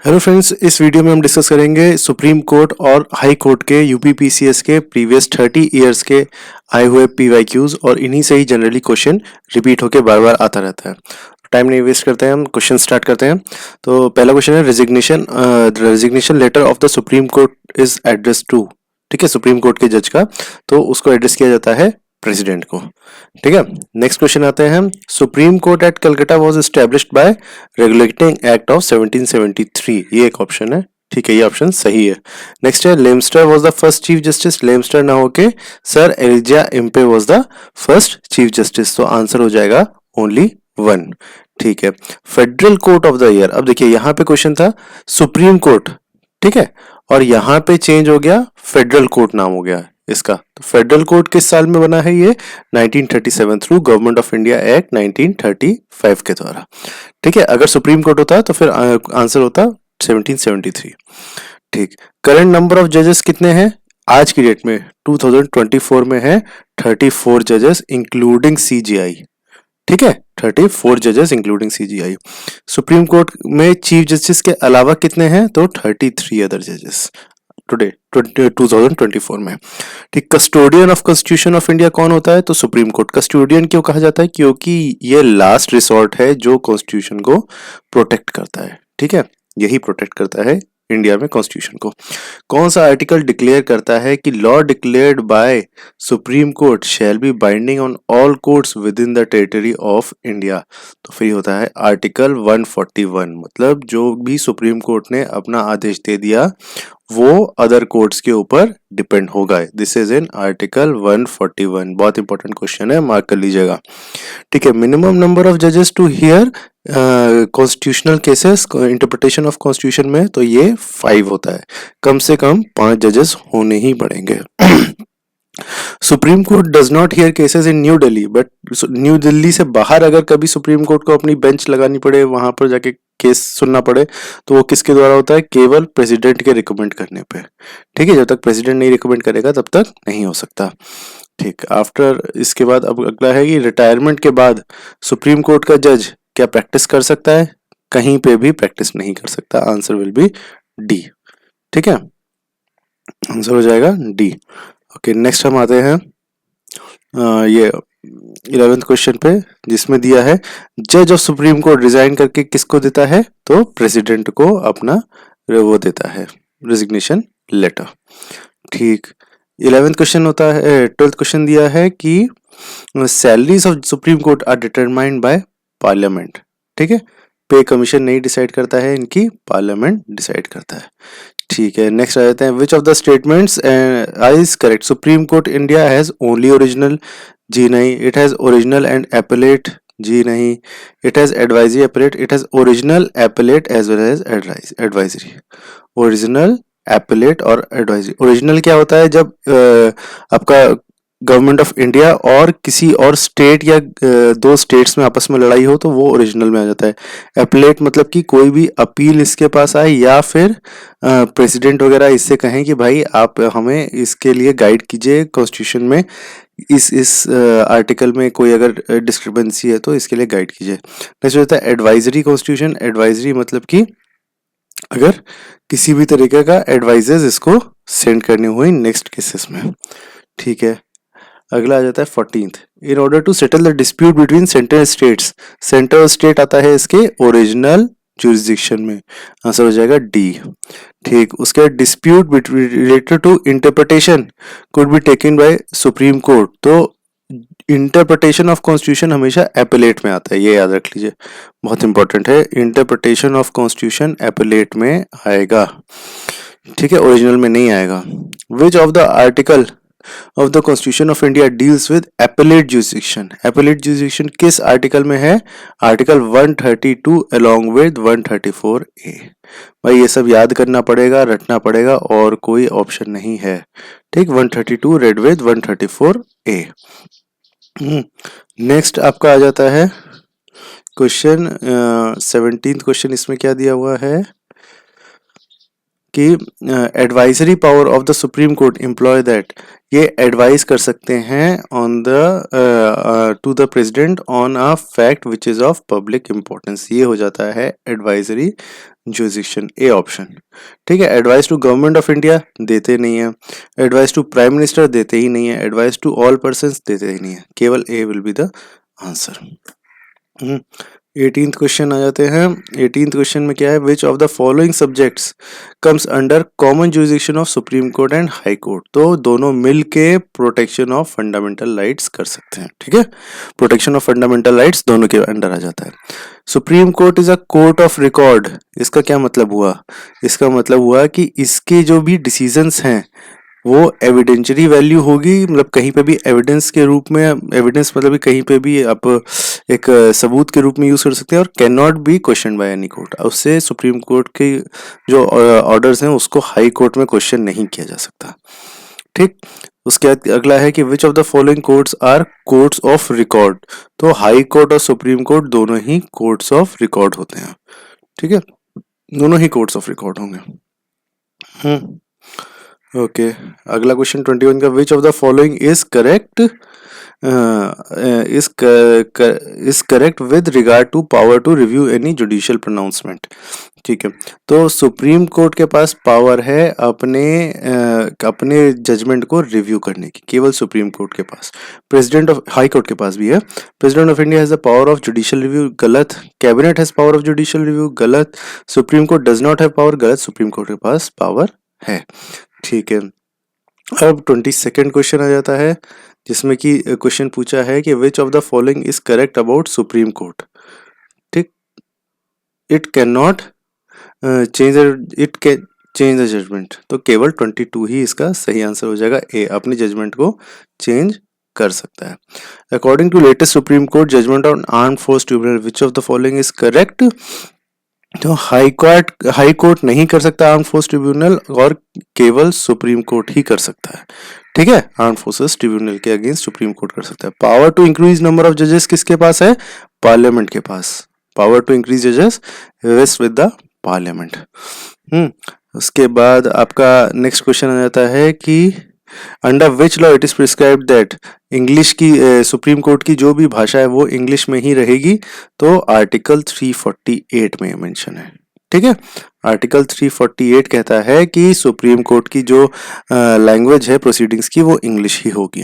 Hello friends, इस video में हम डिस्कस करेंगे सुप्रीम कोर्ट और हाई कोर्ट के यूपीपीसीएस के प्रीवियस 30 इयर्स के आए हुए पीवाईक्यूज और इन्हीं से ही जनरली क्वेश्चन रिपीट होकर बार बार आता रहता है। टाइम नहीं वेस्ट करते हैं, हम क्वेश्चन स्टार्ट करते हैं। तो पहला क्वेश्चन है resignation letter of the supreme court is address to. ठीक है, सुप्रीम कोर्ट के जज का तो उसको एड्रेस किया जाता है प्रेसिडेंट को। ठीक है, नेक्स्ट क्वेश्चन आते हैं। Supreme court at Calcutta was established bye regulating act of 1773। ये एक ऑप्शन है। ठीक है, ये ऑप्शन सही है। नेक्स्ट है Lemaistre was the first chief justice. Lemaistre ना होके sir Elijah Impey was the first chief justice, तो आंसर हो जाएगा ओनली वन। ठीक है, federal court of the year. अब देखिए यहाँ पे क्वेश्चन था सुप्रीम कोर्ट, ठीक है, और यहाँ पे चेंज हो गया, फेडरल कोर्ट नाम हो गया इसका। तो फेडरल कोर्ट किस साल में बना है? ये 1937 through government of India act 1935 के द्वारा। ठीक है, अगर सुप्रीम कोर्ट होता तो फिर आंसर होता 1773। ठीक, करंट नंबर ऑफ जजेस कितने हैं आज की डेट में? 2024 में है 34 जजेस इंक्लूडिंग सीजीआई। ठीक है, 34 जजेस इंक्लूडिंग सीजीआई। सुप्रीम कोर्ट में चीफ जस्टिस के अलावा कितने हैं? तो 33 अदर जजेस टुडे 2024 में। ठीक, custodian of constitution of India कौन होता है? तो सुप्रीम कोर्ट। कस्टोडियन क्यों कहा जाता है? क्योंकि ये लास्ट रिसोर्ट है जो कॉन्स्टिट्यूशन को प्रोटेक्ट करता है। ठीक है, यही प्रोटेक्ट करता है इंडिया में कॉन्स्टिट्यूशन को। कौन सा आर्टिकल डिक्लेयर करता है कि law declared by supreme court shall B binding on all courts with in the territory of India? तो फिर होता है आर्टिकल 141। मतलब जो भी सुप्रीम कोर्ट ने अपना आदेश दे दिया वो अदर कोर्ट्स के ऊपर डिपेंड होगा। This is in article 141। बहुत इंपॉर्टेंट क्वेश्चन है, मार्क कर लीजिएगा। ठीक है, मिनिमम नंबर ऑफ जजेस to hear constitutional cases interpretation of constitution में, तो ये 5 होता है। कम से कम 5 जजेस होने ही पड़ेंगे। Supreme court does not here cases in New Delhi, but new Delhi से बाहर अगर कभी सुप्रीम कोर्ट को अपनी बेंच लगानी पड़े, वहां पर जाके केस सुनना पड़े, तो वो किसके द्वारा होता है? केवल प्रेसिडेंट के रिकमेंड करने पे। ठीक है, जब तक प्रेसिडेंट नहीं रिकमेंड करेगा तब तक नहीं हो सकता। ठीक, आफ्टर इसके बाद अब अगला है कि रिटायरमेंट के बाद सुप्रीम कोर्ट का जज क्या प्रैक्टिस कर सकता है? कहीं पे भी प्रैक्टिस नहीं कर सकता। Answer will be D. ठीक है, आंसर हो जाएगा डी। ओके, नेक्स्ट हम आते हैं ये 11th क्वेश्चन पे, जिसमें दिया है जज ऑफ सुप्रीम कोर्ट रिजाइन करके किसको देता है? तो प्रेसिडेंट को अपना वो देता है रेजिग्नेशन लेटर। ठीक, 11th क्वेश्चन होता है, 12th क्वेश्चन दिया है कि salaries of supreme court are determined by parliament. ठीक है, पे कमीशन नहीं डिसाइड करता है इनकी, पार्लियामेंट डिसाइड करता है। ठीक है, नेक्स्ट आ जाते हैं। Which of the statements is correct? Supreme court India has only original, जी नहीं। It has original and appellate, जी नहीं। It has advisory appellate, it has original appellate as well as advisory. Original, appellate और advisory. Original क्या होता है? जब आपका गवर्नमेंट ऑफ इंडिया और किसी और स्टेट या दो स्टेट्स में आपस में लड़ाई हो तो वो ओरिजिनल में आ जाता है। एपेलेट मतलब कि कोई भी अपील इसके पास आए या फिर प्रेसिडेंट वगैरह इससे कहें कि भाई आप हमें इसके लिए गाइड कीजिए कॉन्स्टिट्यूशन में, इस आर्टिकल में कोई अगर डिस्क्रिपेंसी है तो इसके लिए गाइड कीजिए। नेक्स्ट होता है एडवाइजरी कॉन्स्टिट्यूशन। एडवाइजरी मतलब कि अगर किसी भी तरीके का एडवाइजेस इसको सेंड करने हुए नेक्स्ट केसेस में। ठीक है, अगला आ जाता है 14th। In order to settle the dispute between centre states. Centre state आता है इसके ओरिजिनल जुरिस्डिक्शन में, आंसर हो जाएगा डी। ठीक, उसके dispute related to interpretation could be taken by supreme court. तो इंटरप्रिटेशन ऑफ कॉन्स्टिट्यूशन हमेशा एपेलेट में आता है, ये याद रख लीजिए, बहुत इंपॉर्टेंट है। इंटरप्रिटेशन ऑफ कॉन्स्टिट्यूशन एपेलेट में आएगा। ठीक है, ओरिजिनल में नहीं आएगा। विच of the article of the Constitution of India deals with appellate jurisdiction? Appellate jurisdiction किस आर्टिकल में है? Article 132 along with 134A। भाई ये सब याद करना पड़ेगा, रटना पड़ेगा, और कोई ऑप्शन नहीं है। ठीक, 132 रेड विद 134A। नेक्स्ट आपका आ जाता है क्वेश्चन 17th क्वेश्चन। इसमें क्या दिया हुआ है? कि advisory power of the supreme court employ that, ये एडवाइस कर सकते हैं on the to the president on a fact which is of public importance. ये हो जाता है एडवाइजरी जुरिसडिक्शन, ए ऑप्शन। ठीक है, advice to government of India देते नहीं है, एडवाइस टू प्राइम मिनिस्टर देते ही नहीं है, एडवाइस टू ऑल पर्सन्स देते ही नहीं है, केवल A will be the answer. 18th question आ जाते हैं। 18th क्वेश्चन में क्या है, which of the following subjects comes under common jurisdiction of supreme court and high court. तो दोनों मिल के प्रोटेक्शन ऑफ फंडामेंटल राइट्स कर सकते हैं। ठीक है, प्रोटेक्शन ऑफ फंडामेंटल राइट्स दोनों के अंडर आ जाता है। Supreme court is a court of record, इसका क्या मतलब हुआ? इसका मतलब हुआ कि इसके जो भी डिसीजंस हैं वो एविडेंशियरी वैल्यू होगी, मतलब कहीं पे भी एविडेंस के रूप में, एविडेंस मतलब कि कहीं पे भी आप एक सबूत के रूप में यूज कर सकते हैं, और can not B question by any court. उससे सुप्रीम कोर्ट के जो ऑर्डर्स हैं उसको हाई कोर्ट में क्वेश्चन नहीं किया जा सकता। ठीक, उसके बाद अगला है कि which of the following courts are courts of record. तो हाई कोर्ट और सुप्रीम कोर्ट दोनों ही कोर्ट्स ऑफ रिकॉर्ड होते हैं। ठीक है, दोनों ही कोर्ट्स ऑफ रिकॉर्ड होंगे। ओके, अगला क्वेश्चन 21 का, which of the following is correct is correct with regard to power to review any judicial pronouncement. ठीक है, तो सुप्रीम कोर्ट के पास पावर है अपने जजमेंट को रिव्यू करने की, केवल सुप्रीम कोर्ट के पास। प्रेसिडेंट ऑफ हाई कोर्ट के पास भी है। President of India has the power of judicial review, गलत। Cabinet has power of judicial review, गलत। Supreme court does not have power, गलत। सुप्रीम कोर्ट के पास पावर है। ठीक है, अब 22nd क्वेश्चन आ जाता है, जिसमें कि क्वेश्चन पूछा है कि which of the following is correct about supreme court. ठीक, it can not change it can change the judgment. तो केवल 22 ही इसका सही आंसर हो जाएगा, ए, अपनी जजमेंट को चेंज कर सकता है। According to latest supreme court judgment on armed force tribunal, which of the following is correct. तो हाई कोर्ट नहीं कर सकता आर्म फोर्स ट्रिब्यूनल, और केवल सुप्रीम कोर्ट ही कर सकता है। ठीक है, आर्म फोर्सेस ट्रिब्यूनल के अगेंस्ट सुप्रीम कोर्ट कर सकता है। Power to increase number of जजेस किसके पास है? पार्लियामेंट के पास। पावर टू इंक्रीज जजेस वेस्ट विद द पार्लियामेंट। उसके बाद आपका नेक्स्ट क्वेश्चन आ जाता है कि under which law it is prescribed that, English की सुप्रीम कोर्ट की जो भी भाषा है वो इंग्लिश में ही रहेगी। तो आर्टिकल 348 में मेंशन है। ठीक है, आर्टिकल 348 कहता है कि सुप्रीम कोर्ट की जो लैंग्वेज है प्रोसीडिंग्स की वो इंग्लिश ही होगी।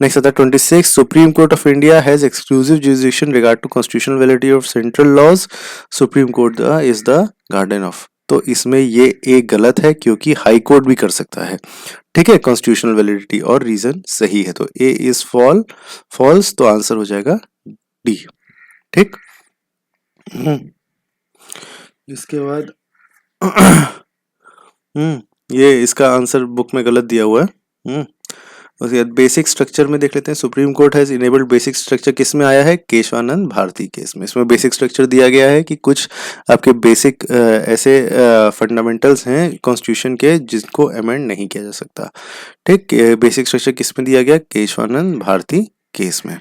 नेक्स्ट आता है 26, supreme court of India has exclusive jurisdiction regard to constitutional validity of central laws, supreme court is the guardian of. तो इसमें ये एक गलत है, क्योंकि हाई कोर्ट भी कर सकता है। ठीक है, कॉन्स्टिट्यूशनल वैलिडिटी, और रीजन सही है, तो ए इज फॉल्स, तो आंसर हो जाएगा डी। ठीक, इसके बाद ये इसका आंसर बुक में गलत दिया हुआ है। उसके बाद बेसिक स्ट्रक्चर में देख लेते हैं। Supreme court has enabled basic structure किस में आया है? केशवानंद भारती केस में। इसमें बेसिक स्ट्रक्चर दिया गया है कि कुछ आपके बेसिक ऐसे फंडामेंटल्स हैं कॉन्स्टिट्यूशन के जिनको अमेंड नहीं किया जा सकता। ठीक, बेसिक स्ट्रक्चर किस में दिया गया? केशवानंद भारती केस में।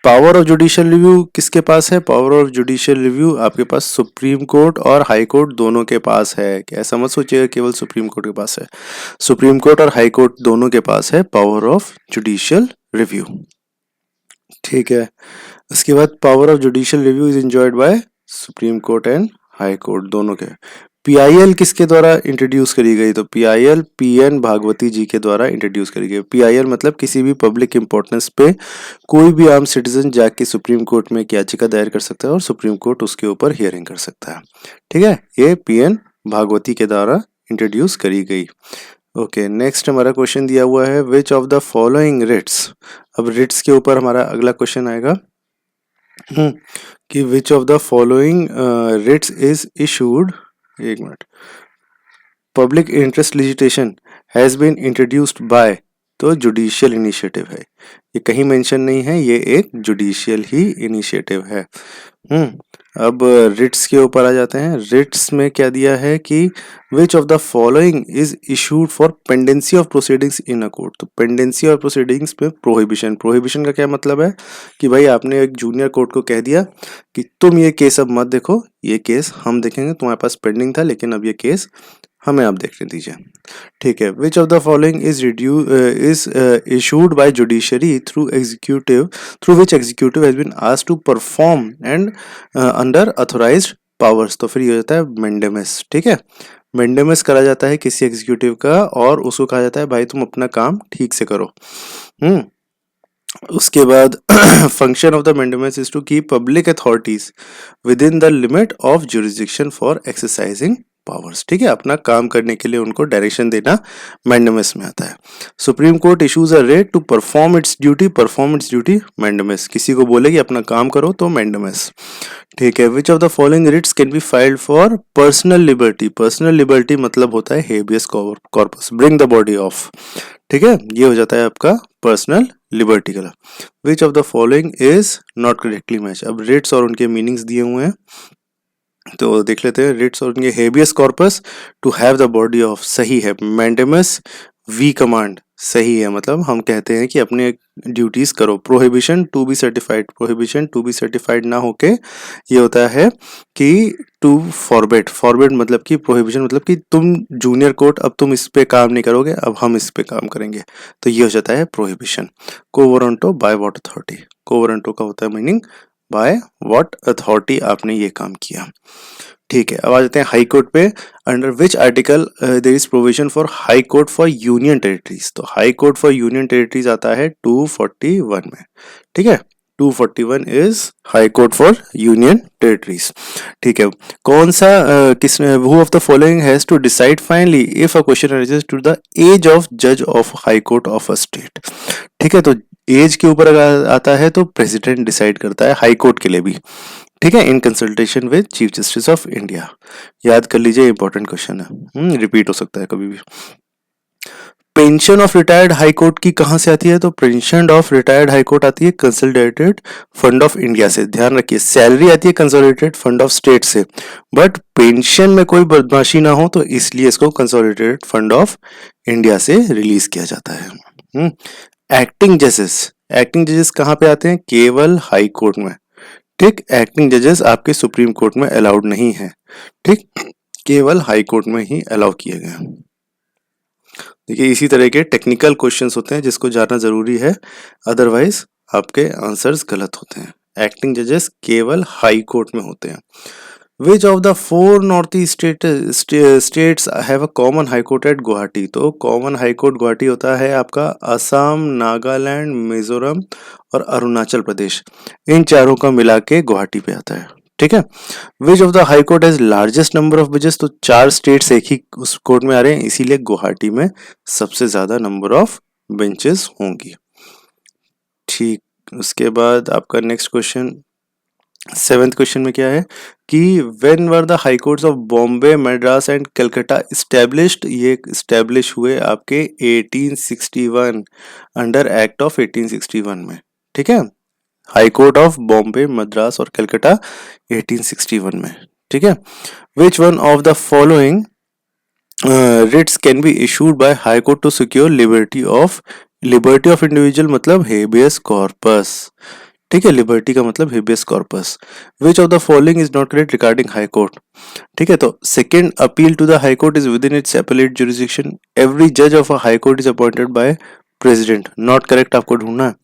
पावर ऑफ जुडिशियल रिव्यू किसके पास है? पावर ऑफ जुडिशियल रिव्यू आपके पास सुप्रीम कोर्ट और हाई कोर्ट दोनों के पास है। ऐसा मत सोचिएगा केवल सुप्रीम कोर्ट के पास है, सुप्रीम कोर्ट और हाई कोर्ट दोनों के पास है पावर ऑफ जुडिशियल रिव्यू। ठीक है, उसके बाद power of judicial review is enjoyed by supreme court and high court दोनों के। पीआईएल किसके द्वारा इंट्रोड्यूस करी गई? तो पीआईएल पीएन भागवती जी के द्वारा इंट्रोड्यूस करी गई। पीआईएल मतलब किसी भी पब्लिक इंपॉर्टेंस पे कोई भी आम सिटीजन जाके सुप्रीम कोर्ट में एक याचिका दायर कर सकता है और सुप्रीम कोर्ट उसके ऊपर हियरिंग कर सकता है। ठीक है, ये पीएन भागवती के द्वारा इंट्रोड्यूस करी गई। ओके, नेक्स्ट हमारा क्वेश्चन दिया हुआ है which of the following writs. अब रिट्स के ऊपर हमारा अगला क्वेश्चन आएगा कि which of the following writs is issued, एक minute, public interest litigation has been introduced by, तो जुडिशियल इनिशिएटिव है। ये कहीं मेंशन नहीं है, ये एक जुडिशियल ही इनिशिएटिव है। अब रिट्स के ऊपर आ जाते हैं। रिट्स में क्या दिया है कि which of the following is issued for pendency of proceedings in a court. तो पेंडेंसी और प्रोसीडिंग्स में प्रोहिबिशन का क्या मतलब है कि भाई आपने एक जूनियर कोर्ट को कह दिया कि तुम ये केस अब मत देखो, ये केस हम देखेंगे, तुम्हारे पास पेंडिंग था लेकिन अब ये केस हमें आप देखने दीजिए। ठीक है, which of the following is issued by judiciary through which executive has been asked to perform and under authorised powers. तो फिर ये हो जाता है मेंडेमिस। ठीक है, मेंडेमिस करा जाता है किसी एग्जीक्यूटिव का और उसको कहा जाता है भाई तुम अपना काम ठीक से करो। उसके बाद function of the mandamus is to keep public authorities within the limit of jurisdiction for exercising powers. ठीक है, अपना काम करने के लिए उनको डायरेक्शन देना मैंडेमस में आता है। Supreme court issues a writ to perform its duty mandamus. किसी को बोले कि अपना काम करो तो मैंडेमस। ठीक है, which of the following writs can be filed for personal liberty. Personal liberty मतलब होता है habeas corpus, bring the body of. ठीक है, ये हो जाता है आपका पर्सनल लिबर्टी का। Which of the following is not correctly match. अब रिट्स और उनके मीनिंग्स दिए हुए हैं तो देख लेते हैं। रिट्स और उनके habeas corpus, to have the body of सही है। मैंडेमस वी कमांड सही है, मतलब हम कहते हैं कि अपने ड्यूटीज करो। Prohibition to be certified, prohibition to be certified ना होके ये होता है कि टू फॉरबिड। फॉरबिड मतलब कि प्रोहिबिशन मतलब कि तुम जूनियर कोर्ट अब तुम इस पे काम नहीं करोगे, अब हम इस पे काम करेंगे, तो ये हो जाता है प्रोहिबिशन। कोवरंटो by what authority. कोवरंटो का होता है मीनिंग बाय व्हाट अथॉरिटी आपने ये काम किया। ठीक है, अब आ जाते हैं हाई कोर्ट पे। Under which article there is provision for high court for union territories. तो high court for union territories आता है 241 में। ठीक है, 241 is high court for union territories. ठीक है, कौन सा किस who of the following has to decide finally if a question arises to the age of जज of high court of a state. ठीक है, तो एज के ऊपर अगर आता है तो प्रेसिडेंट डिसाइड करता है हाई कोर्ट के लिए भी। ठीक है, इन consultation with chief justice of India. याद कर लीजिए, इंपॉर्टेंट क्वेश्चन है, रिपीट हो सकता है कभी भी। Pension of retired high court की कहां से आती है? तो pension of retired high court आती है कंसोलिडेटेड फंड ऑफ इंडिया से। ध्यान रखिए, सैलरी आती है कंसोलिडेटेड फंड ऑफ स्टेट से, बट पेंशन में कोई बदमाशी ना हो तो इसलिए इसको कंसोलिडेटेड फंड ऑफ इंडिया से रिलीज किया जाता है। एक्टिंग जजेस कहां पे आते हैं? केवल हाई कोर्ट में। ठीक, एक्टिंग जजेस आपके सुप्रीम कोर्ट में अलाउड नहीं है। ठीक, केवल हाई कोर्ट में ही अलाउ किए गए हैं। देखिए, इसी तरह के टेक्निकल क्वेश्चंस होते हैं जिसको जानना जरूरी है, अदरवाइज आपके आंसर्स गलत होते हैं। एक्टिंग जजेस केवल हाई कोर्ट में होते हैं। Which of the four north east states have a common high court at Guwahati. तो कॉमन हाई कोर्ट गुवाहाटी होता है आपका असम, नागालैंड, मिजोरम और अरुणाचल प्रदेश। इन चारों का मिला के गुवाहाटी पे आता है। ठीक है, which of the high court has largest number of benches. तो 4 स्टेट्स एक ही उस कोर्ट में आ रहे हैं, इसीलिए गुवाहाटी में सबसे ज्यादा नंबर ऑफ बेंचेस होंगी। ठीक, उसके बाद आपका नेक्स्ट क्वेश्चन 7th क्वेश्चन में क्या है कि when were the high courts of Bombay, Madras and Calcutta established. ये एस्टैब्लिश हुए आपके 1861 अंडर एक्ट ऑफ 1861 में। ठीक है, high court of Bombay, Madras और कलकत्ता 1861 में। ठीक है, which one of the following writs can be issued by high court to secure liberty of individual मतलब हेबियस कॉर्पस। ठीक है, लिबर्टी का मतलब habeas corpus. Which of the following is not correct regarding high court. ठीक है, तो second appeal to the high court is within its appellate jurisdiction. Every जज of a high court is appointed by president. Not correct, आपको ढूंढना है।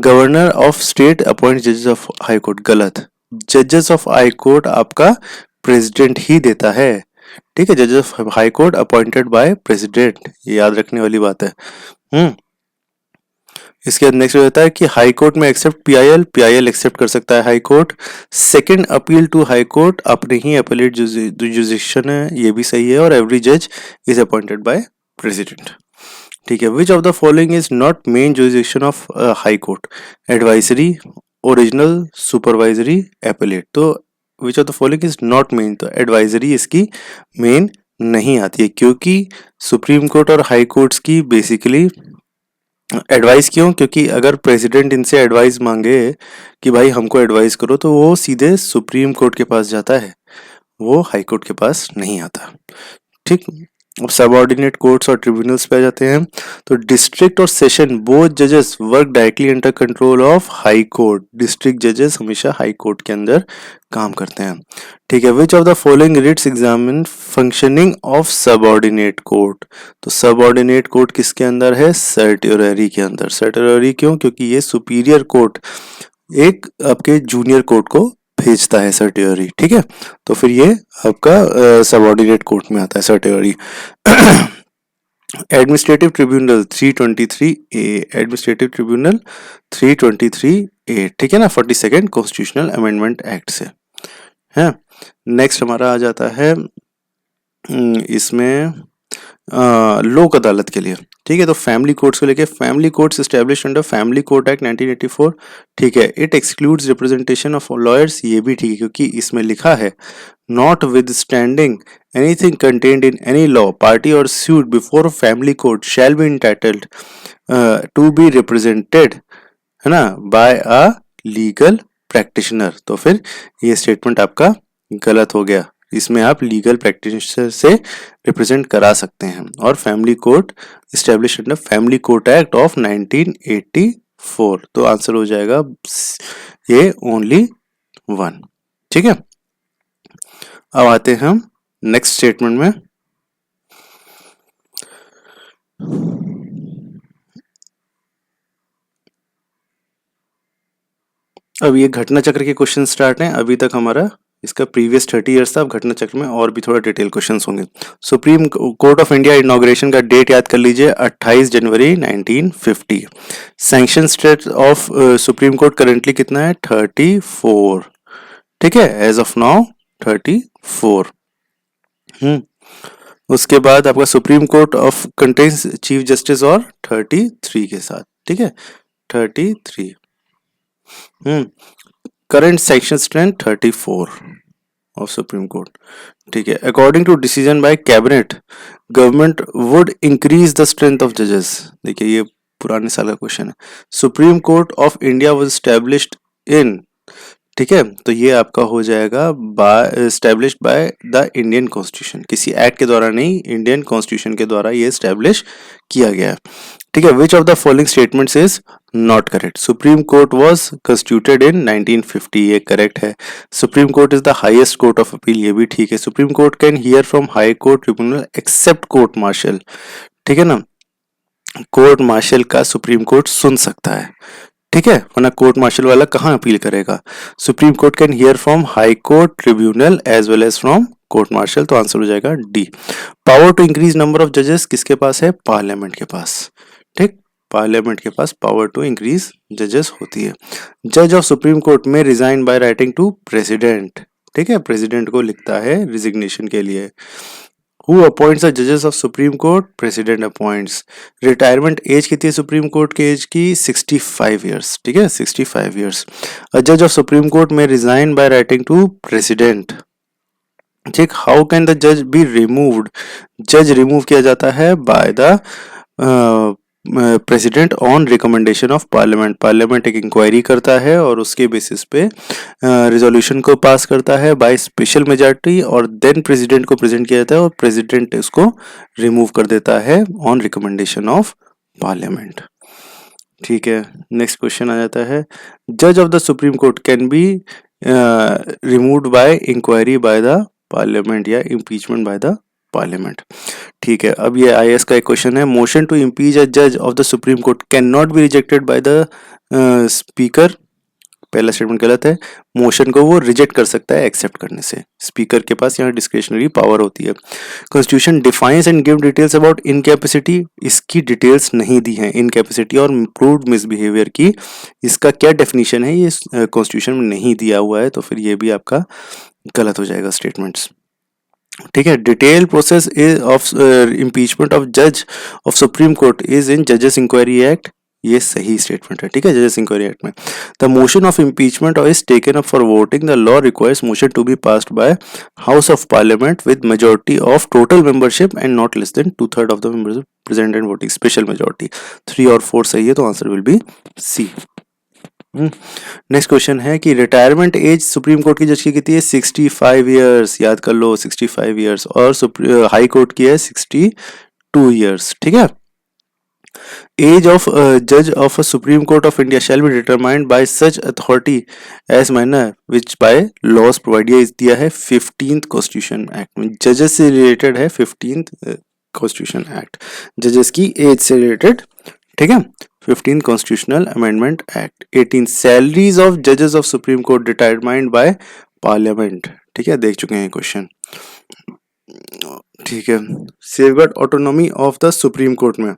Governor of state appoint जजेस of high court. गलत, जजेस ऑफ हाई कोर्ट आपका president ही देता है। ठीक है, जजेस of high court appointed by president, ये याद रखने वाली बात है। इसके बाद नेक्स्ट होता है कि हाई कोर्ट में एक्सेप्ट पीआईएल एक्सेप्ट कर सकता है high court. Second appeal to high court अपने ही अपीलेट जुरिसडिक्शन है, ये भी सही है। और एवरी जज इज अपॉइंटेड बाय प्रेसिडेंट। ठीक है, which of the following is not main jurisdiction of high court. Advisory, original, supervisory, appellate. तो which of the following is not main, तो एडवाइजरी इसकी मेन नहीं आती है, क्योंकि सुप्रीम कोर्ट और हाई कोर्ट्स की बेसिकली एडवाइस क्यों, क्योंकि अगर प्रेसिडेंट इनसे एडवाइस मांगे कि भाई हमको एडवाइस करो तो वो सीधे सुप्रीम कोर्ट के पास जाता है, वो हाई कोर्ट के पास नहीं आता। ठीक, अब सबऑर्डिनेट कोर्ट्स और ट्रिब्यूनल्स पे आ जाते हैं। तो डिस्ट्रिक्ट और सेशन बोथ जजेस work directly under control of high court. District जजेस हमेशा हाई कोर्ट के अंदर काम करते हैं। ठीक है, which of the following writs examine functioning of subordinate court. तो सबऑर्डिनेट कोर्ट किसके अंदर है, सर्टियोररी के अंदर। सर्टियोररी क्यों, क्योंकि ये सुपीरियर कोर्ट एक आपके जूनियर कोर्ट को भेजता है, सर्टियोररी। ठीक है, तो फिर ये आपका सबऑर्डिनेट कोर्ट में आता है certiorari. Administrative tribunal 323A, administrative tribunal 323A, ठीक है ना, 42nd कॉन्स्टिट्यूशनल अमेंडमेंट एक्ट से है। नेक्स्ट हमारा आ जाता है इसमें लोक अदालत के लिए। ठीक है, तो फैमिली कोर्ट्स को लेके, family courts established under family court act 1984। ठीक है, it excludes representation of lawyers, ये भी ठीक है क्योंकि इसमें लिखा है notwithstanding anything contained in any law party और sued before family court shall be entitled to be represented, है ना, बाय अ लीगल प्रैक्टिशनर। तो फिर ये स्टेटमेंट आपका गलत हो गया, इसमें आप लीगल प्रैक्टिशनर से रिप्रेजेंट करा सकते हैं। और family court establish under family court act of 1984, तो आंसर हो जाएगा ये ओनली 1। ठीक है, अब आते हैं हम नेक्स्ट स्टेटमेंट में। अब ये घटना चक्र के क्वेश्चन स्टार्ट हैं। अभी तक हमारा इसका प्रीवियस 30 इयर्स था, अब घटना चक्र में और भी थोड़ा डिटेल क्वेश्चंस होंगे। Supreme court of India inauguration का डेट याद कर लीजिए, 28 जनवरी 1950। Sanction state of supreme court currently कितना है, 34। ठीक है, एज ऑफ नाउ 34। उसके बाद आपका supreme court of contains chief justice और 33 के साथ। ठीक है, 33। Current section strength 34 of supreme court. ठीक है, according to decision by cabinet government would increase the strength of जजेस। देखिए ये पुराने साल का क्वेश्चन है। Supreme court of India was established in, ठीक है, तो ये आपका हो जाएगा established by the Indian constitution, किसी एक्ट के द्वारा नहीं, इंडियन कॉन्स्टिट्यूशन के द्वारा ये एस्टैब्लिश किया गया है। ठीक है, which of the following statements is not correct. Supreme court was constituted in 1950, ये करेक्ट है। Supreme court is the highest court of appeal, ये भी ठीक है। Supreme court can hear from high court tribunal except court martial, ठीक है ना, court martial का सुप्रीम कोर्ट सुन सकता है। ठीक है, वरना कोर्ट मार्शल वाला कहाँ अपील करेगा। Supreme court can hear from high court tribunal as well as from court martial, तो आंसर हो जाएगा D. Power to increase number of जजेस किसके पास है, पार्लियामेंट के पास। ठीक, पार्लियामेंट के पास पावर टू इंक्रीज जजेस होती है। जज ऑफ सुप्रीम कोर्ट में resign by writing to president, ठीक है, प्रेसिडेंट को लिखता है रिजिग्नेशन के लिए। Who appoints the judges of Supreme Court? President appoints. Retirement age कितनी है सुप्रीम कोर्ट के एज की, 65 ईयर्स। ठीक है, 65 ईयर्स। अ जज ऑफ सुप्रीम कोर्ट में resign by writing to president. ठीक, हाउ कैन द जज बी रिमूव्ड, जज रिमूव किया जाता है by the president on recommendation of parliament. Parliament एक इंक्वायरी करता है और उसके बेसिस पे रिजोल्यूशन को पास करता है बाय स्पेशल मेजॉरिटी, और देन प्रेसिडेंट को प्रेजेंट किया जाता है और प्रेसिडेंट उसको रिमूव कर देता है ऑन रिकमेंडेशन ऑफ पार्लियामेंट। ठीक है, नेक्स्ट क्वेश्चन आ जाता है, जज of the supreme court can be removed by inquiry by the parliament या इम्पीचमेंट बाय द पार्लियामेंट। ठीक है, अब ये आईएएस का एक क्वेश्चन है, मोशन टू इम्पीच अ जज of the supreme court can not be rejected by the speaker. पहला स्टेटमेंट गलत है, मोशन को वो रिजेक्ट कर सकता है एक्सेप्ट करने से, स्पीकर के पास यहाँ डिस्क्रिशनरी पावर होती है। Constitution defines and give details about incapacity, इसकी डिटेल्स नहीं दी हैं, इनकैपेसिटी और प्रूव्ड मिसबिहेवियर की, इसका क्या डेफिनेशन है ये कॉन्स्टिट्यूशन में नहीं दिया हुआ है, तो फिर ये भी आपका गलत हो जाएगा स्टेटमेंट्स। ठीक है, detail process is of impeachment of जज of supreme court is in जजेस इंक्वायरी एक्ट, ये सही स्टेटमेंट है। ठीक है, जजेस इंक्वायरी एक्ट में the motion of impeachment is taken up for voting, the law requires motion to be passed by house of parliament with majority of total membership and not less than 2/3 of the members present and voting, special majority. 3 और 4 सही है, तो answer will be C. Next question है कि retirement age supreme court की जज की कितनी है, 65 ईयर्स, याद कर लो 65 ईयर्स, और हाई कोर्ट की है 62 ईयर्स। ठीक है, एज ऑफ जज of a supreme court of India shall be determined by such authority as manner which by laws provide, ये दिया है 15th कॉन्स्टिट्यूशन एक्ट में, जजेस से रिलेटेड है 15th कॉन्स्टिट्यूशन एक्ट, जजेस की एज से रिलेटेड, ठीक है। 15 constitutional amendment act. 18 salaries of जजेस of supreme court determined by parliament, ठीक है, देख चुके हैं क्वेश्चन, ठीक है। Safeguard autonomy of the supreme court में,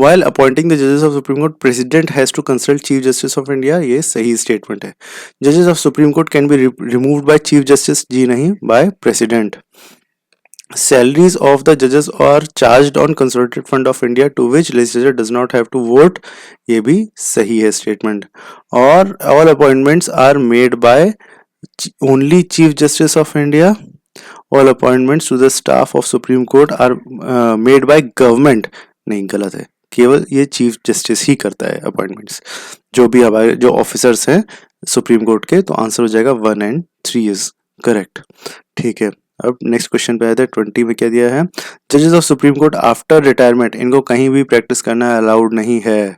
while appointing the judges of Supreme Court, President has to consult Chief Justice of India, ये सही स्टेटमेंट है। Judges of Supreme Court can be removed by Chief Justice, जी नहीं, by President। Salaries of the judges are charged on Consolidated Fund of India to which legislature does not have to vote, ये भी सही है statement. और all appointments are made by only Chief Justice of India, all appointments to the staff of Supreme Court are made by government, नहीं, गलत है, केवल ये चीफ जस्टिस ही करता है अपॉइंटमेंट्स, जो भी हमारे जो ऑफिसर्स हैं सुप्रीम कोर्ट के, तो आंसर हो जाएगा 1 and 3 इज करेक्ट, ठीक है। अब नेक्स्ट क्वेश्चन पे आया था 20 में, क्या दिया है, जजेस of supreme court after retirement, इनको कहीं भी प्रैक्टिस करना अलाउड नहीं है,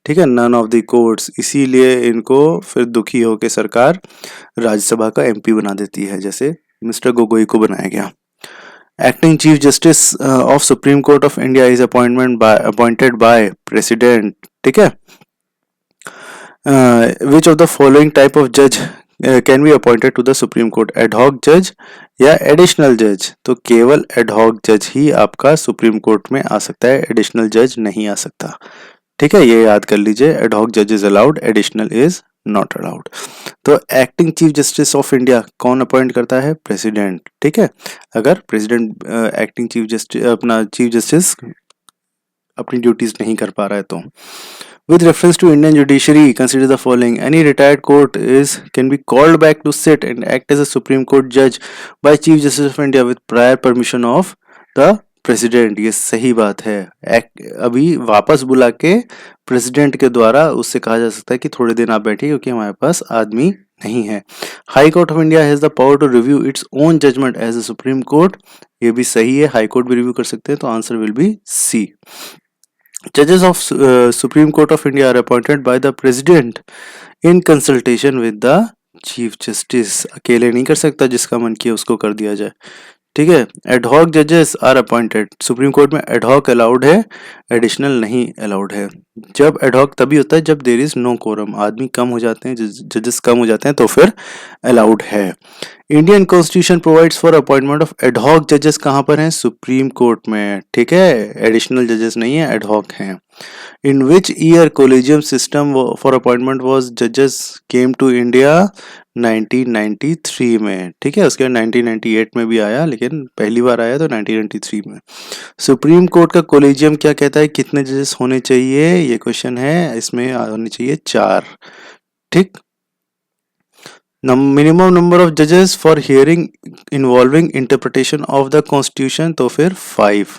ठीक है, नन ऑफ द कोर्ट्स, इसीलिए इनको फिर दुखी होकर सरकार राज्यसभा का एमपी बना देती है, जैसे मिस्टर गोगोई को बनाया गया। Acting Chief Justice of Supreme Court of India is appointed by President, ठीक है। Which of the following type of judge can be appointed to the Supreme Court, ad hoc judge या additional judge, तो केवल ad hoc judge ही आपका supreme court में आ सकता है, additional judge नहीं आ सकता, ठीक है, ये याद कर लीजिए, ad hoc judge is allowed, additional is not allowed. तो acting chief justice of India कौन अपॉइंट करता है, प्रेसिडेंट, ठीक है। अगर प्रेसिडेंट एक्टिंग चीफ जस्टिस अपना चीफ जस्टिस अपनी ड्यूटीज नहीं कर पा रहा है तो। With reference to Indian judiciary, consider the following: any retired court can be called back to sit and act as a Supreme Court judge by Chief Justice of India with prior permission of the president, ये सही बात है, अभी वापस बुला के president के द्वारा उससे कहा जा सकता है कि थोड़े दिन आप बैठिए क्योंकि हमारे पास आदमी नहीं है। High court of India has the power to review its own judgement as a supreme court, ये भी सही है, हाई कोर्ट भी रिव्यू कर सकते हैं, तो आंसर विल बी सी। जजेस of supreme court of India are appointed by the president in consultation with the chief justice, अकेले नहीं कर सकता, जिसका मन किया उसको कर दिया जाए, ठीक है। एडहॉक जजेस आर अपॉइंटेड, सुप्रीम कोर्ट में एडहॉक अलाउड है, एडिशनल नहीं अलाउड है। जब एडहॉक तभी होता है जब देयर इज नो कोरम, आदमी कम हो जाते हैं, जजेस कम हो जाते हैं, तो फिर अलाउड है। Indian constitution provides for appointment of ad hoc जजेस, कहाँ पर हैं, सुप्रीम कोर्ट में, ठीक है, एडिशनल जजेस नहीं है, एडहॉक हैं। In which year collegium system for appointment was जजेस केम टू इंडिया, 1993 में, ठीक है, उसके बाद 1998 में भी आया, लेकिन पहली बार आया तो 1993 में। सुप्रीम कोर्ट का कोलेजियम क्या कहता है, कितने जजेस होने चाहिए, ये क्वेश्चन है, इसमें होने चाहिए 4, ठीक। मिनिमम नंबर ऑफ जजेस for hearing involving interpretation of the constitution, तो फिर 5,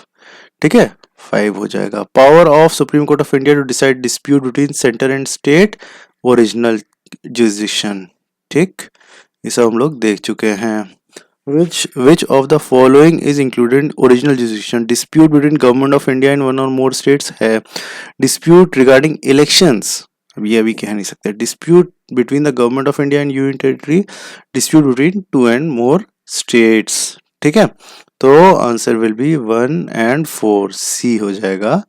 ठीक है, 5 हो जाएगा। Power of supreme court of India to decide dispute between centre and state, original jurisdiction, ठीक, ये सब हम लोग देख चुके हैं। Which of the following is included in original jurisdiction? Dispute between government of India and one or more states है। Dispute regarding elections, अब ये अभी कह नहीं सकते। Dispute between the government of India and union territory, dispute between 2 and more states, ठीक है, तो answer will be 1 and 4, C हो जाएगा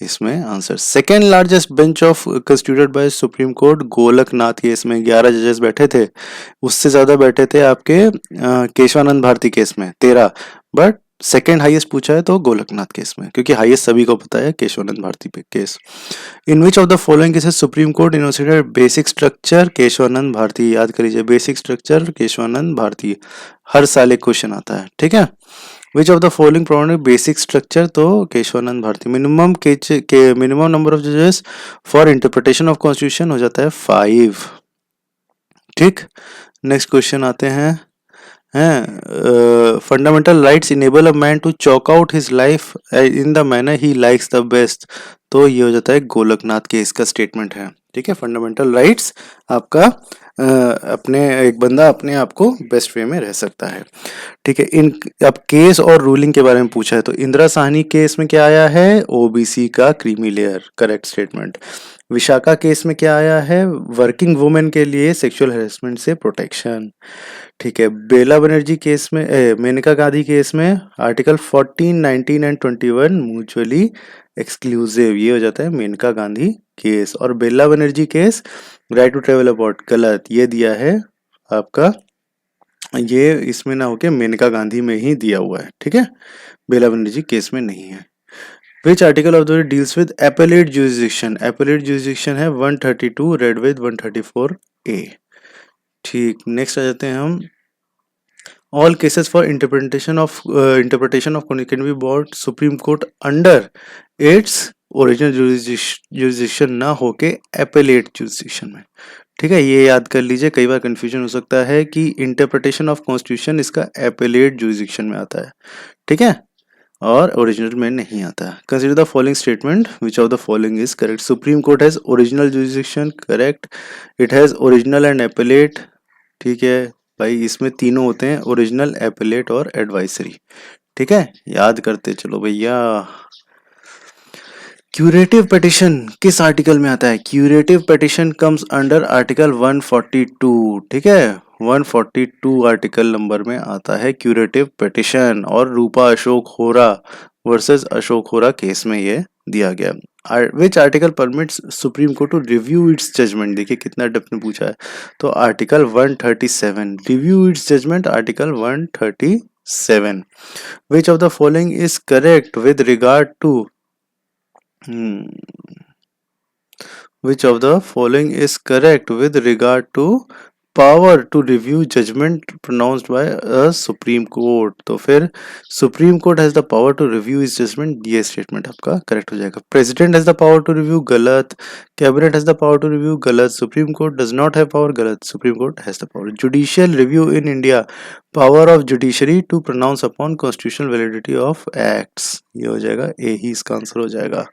इसमें answer. Second largest bench of constituted by supreme court, Golaknath case में 11 जजेस बैठे थे, उससे ज्यादा बैठे थे आपके केशवानंद भारती केस में 13, बट सेकेंड हाईएस्ट पूछा है तो गोलकनाथ केस में, क्योंकि हाईएस्ट सभी को पता है केशवानंद भारती पे case. In which of the following cases supreme court investigated basic structure, Kesavananda Bharati, याद कर लीजिए, बेसिक स्ट्रक्चर केशवानंद भारती, हर साल एक क्वेश्चन आता है, ठीक है। Which of the following provide basic structure, तो Kesavananda Bharati. Minimum number of जजेस फॉर इंटरप्रिटेशन ऑफ कॉन्स्टिट्यूशन हो जाता है 5, ठीक। नेक्स्ट क्वेश्चन आते हैं, fundamental rights enable a man to chalk out his life in the manner he likes the best, तो ये हो जाता है गोलकनाथ केस का स्टेटमेंट है, ठीक है। फंडामेंटल राइट्स आपका अपने एक बंदा अपने आप को बेस्ट वे में रह सकता है। ठीक है, इन अब केस और रूलिंग के बारे में पूछा है तो इंदिरा साहनी केस में क्या आया है, ओबीसी का creamy layer, correct statement. Vishakha case में क्या आया है, वर्किंग वुमेन के लिए सेक्सुअल हैरेसमेंट से प्रोटेक्शन। ठीक है, बेला बनर्जी केस में मेनका गांधी केस में आर्टिकल 14, 19 एंड 21 म्यूचुअली एक्सक्लूसिव, ये हो जाता है मेनका गांधी केस। और Bela Banerjee case right to travel about, गलत, ये दिया है आपका, ये इसमें ना होके मेनका गांधी में ही दिया हुआ है। ठीक है, बेला बनर्जी केस में नहीं है। विच article of the deals with appellate jurisdiction, appellate jurisdiction है 132, रेड विद 134 ए। ठीक, नेक्स्ट आ जाते हैं हम, all cases for interpretation of can be brought Supreme Court under its original jurisdiction ना होके appellate jurisdiction में। ठीक है, ये याद कर लीजिए, कई बार कंफ्यूजन हो सकता है कि इंटरप्रिटेशन ऑफ कॉन्स्टिट्यूशन इसका एपेलेट जुरिसडिक्शन में आता है। ठीक है, और ओरिजिनल में नहीं आता। Consider the following statement, which of the following is correct. Supreme court has original jurisdiction, correct. It has original and appellate, ठीक है भाई, इसमें तीनों होते हैं, ओरिजिनल, एपेलेट और एडवाइजरी। ठीक है, याद करते चलो भैया। क्यूरेटिव पिटिशन किस आर्टिकल में आता है, curative petition comes under article 142। ठीक है, 142 आर्टिकल नंबर में आता है क्यूरेटिव पिटिशन, और रूपा अशोक होरा वर्सेस अशोक होरा केस में ये दिया गया। Which article permits supreme court to review its judgement, देखिए कितना डेप्थ में पूछा है, तो article 137, review its judgement, article 137। Which of the following is correct with regard to, which of the following is correct with regard to power to review judgment pronounced by a Supreme Court? तो फिर Supreme Court has the power to review his judgment, ये statement आपका correct हो जाएगा। President has the power to review, गलत। Cabinet has the power to review, गलत। Supreme Court does not have power, गलत। Supreme Court has the power। Judicial review in India, power of judiciary to pronounce upon constitutional validity of acts, ये हो जाएगा, ए ही इसका answer हो जाएगा।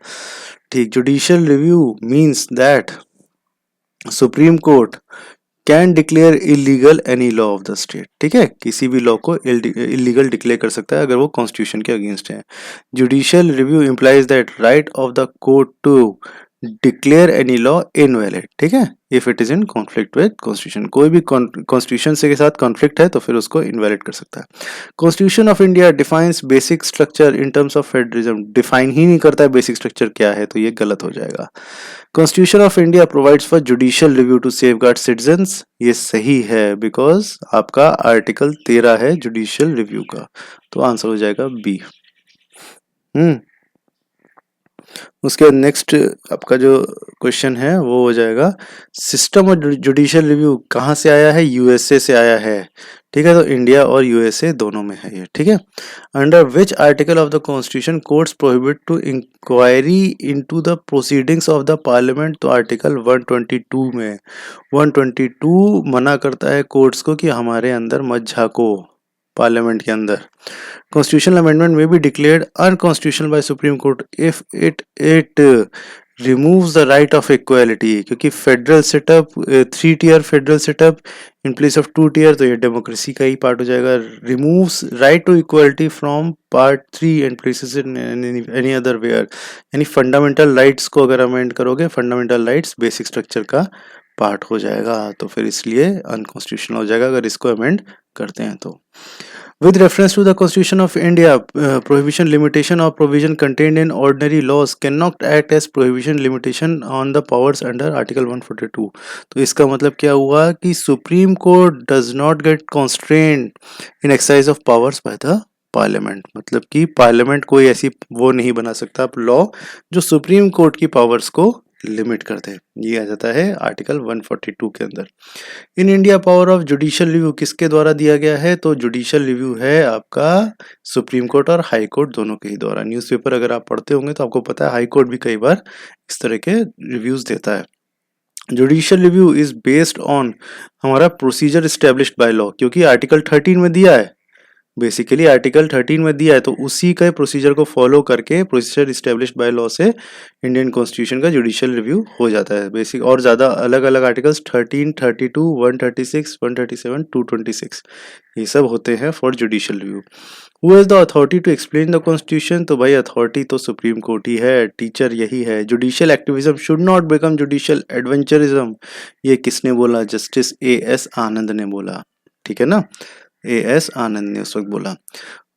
ठीक, judicial review means that supreme court can declare illegal any law of the state. ठीक है, किसी भी लॉ को इलीगल डिक्लेयर कर सकता है अगर वो कॉन्स्टिट्यूशन के अगेंस्ट है। Judicial review implies that right of the court to declare any law invalid. ठीक है, if it is in conflict with constitution, कोई भी कॉन्स्टिट्यूशन से के साथ कॉन्फ्लिक्ट है तो फिर उसको इनवैलिड कर सकता है। Constitution of India defines basic structure in terms of federalism, define ही नहीं करता है बेसिक स्ट्रक्चर क्या है, तो ये गलत हो जाएगा। Constitution of India provides for judicial review to safeguard citizens, ये सही है, बिकॉज आपका आर्टिकल 13 है जुडिशियल रिव्यू का, तो आंसर हो जाएगा बी। उसके नेक्स्ट आपका जो क्वेश्चन है वो हो जाएगा, सिस्टम ऑफ जुडिशियल रिव्यू कहाँ से आया है, यूएसए से आया है। ठीक है, तो इंडिया और यूएसए दोनों में है ये। ठीक है, under which article of the constitution courts prohibit to inquiry into the proceedings of the parliament, तो आर्टिकल 122 में 122 मना करता है कोर्ट्स को कि हमारे अंदर मत झाको, पार्लियामेंट के अंदर। Constitutional amendment may be declared unconstitutional by Supreme Court if it removes the right of equality, क्योंकि federal setup 3 tier federal setup in place of 2 tier, तो ये डेमोक्रेसी का ही पार्ट हो जाएगा। Removes right to equality from part 3 and places in any other where, यानी fundamental rights को अगर अमेंड करोगे, फंडामेंटल राइट्स बेसिक स्ट्रक्चर का पार्ट हो जाएगा, तो फिर इसलिए अनकॉन्स्टिट्यूशनल हो जाएगा अगर इसको अमेंड करते हैं तो। With reference to the Constitution of India, prohibition, limitation or provision contained in ordinary laws cannot act as prohibition, limitation on the powers under Article 142। तो इसका मतलब क्या हुआ कि Supreme Court does not get constrained in exercise of powers by the Parliament, मतलब कि parliament कोई ऐसी वो नहीं बना सकता लॉ जो सुप्रीम कोर्ट की पावर्स को लिमिट करते हैं, ये आ जाता है आर्टिकल 142 के अंदर। In India power of judicial review किसके द्वारा दिया गया है, तो जुडिशियल रिव्यू है आपका सुप्रीम कोर्ट और हाई कोर्ट दोनों के ही द्वारा। न्यूज़पेपर अगर आप पढ़ते होंगे तो आपको पता है हाई कोर्ट भी कई बार इस तरह के रिव्यूज देता है। Judicial review is based on हमारा प्रोसीजर एस्टेब्लिश्ड बाय लॉ, क्योंकि आर्टिकल 13 में दिया है बेसिकली आर्टिकल 13 में दिया है तो उसी का प्रोसीजर को फॉलो करके प्रोसीजर इस्टेब्लिश्ड बाय लॉ से इंडियन कॉन्स्टिट्यूशन का जुडिशियल रिव्यू हो जाता है बेसिक। और ज़्यादा अलग अलग आर्टिकल्स 13, 32, 136, 137, 226 ये सब होते हैं for judicial review. Who has the authority to explain the constitution? तो भाई अथॉरिटी तो सुप्रीम कोर्ट ही है, टीचर यही है। Judicial activism should not become judicial adventurism, ये किसने बोला? Justice A.S. आनंद ने बोला, ठीक है ना। A.S. आनंद ने उस वक्त बोला।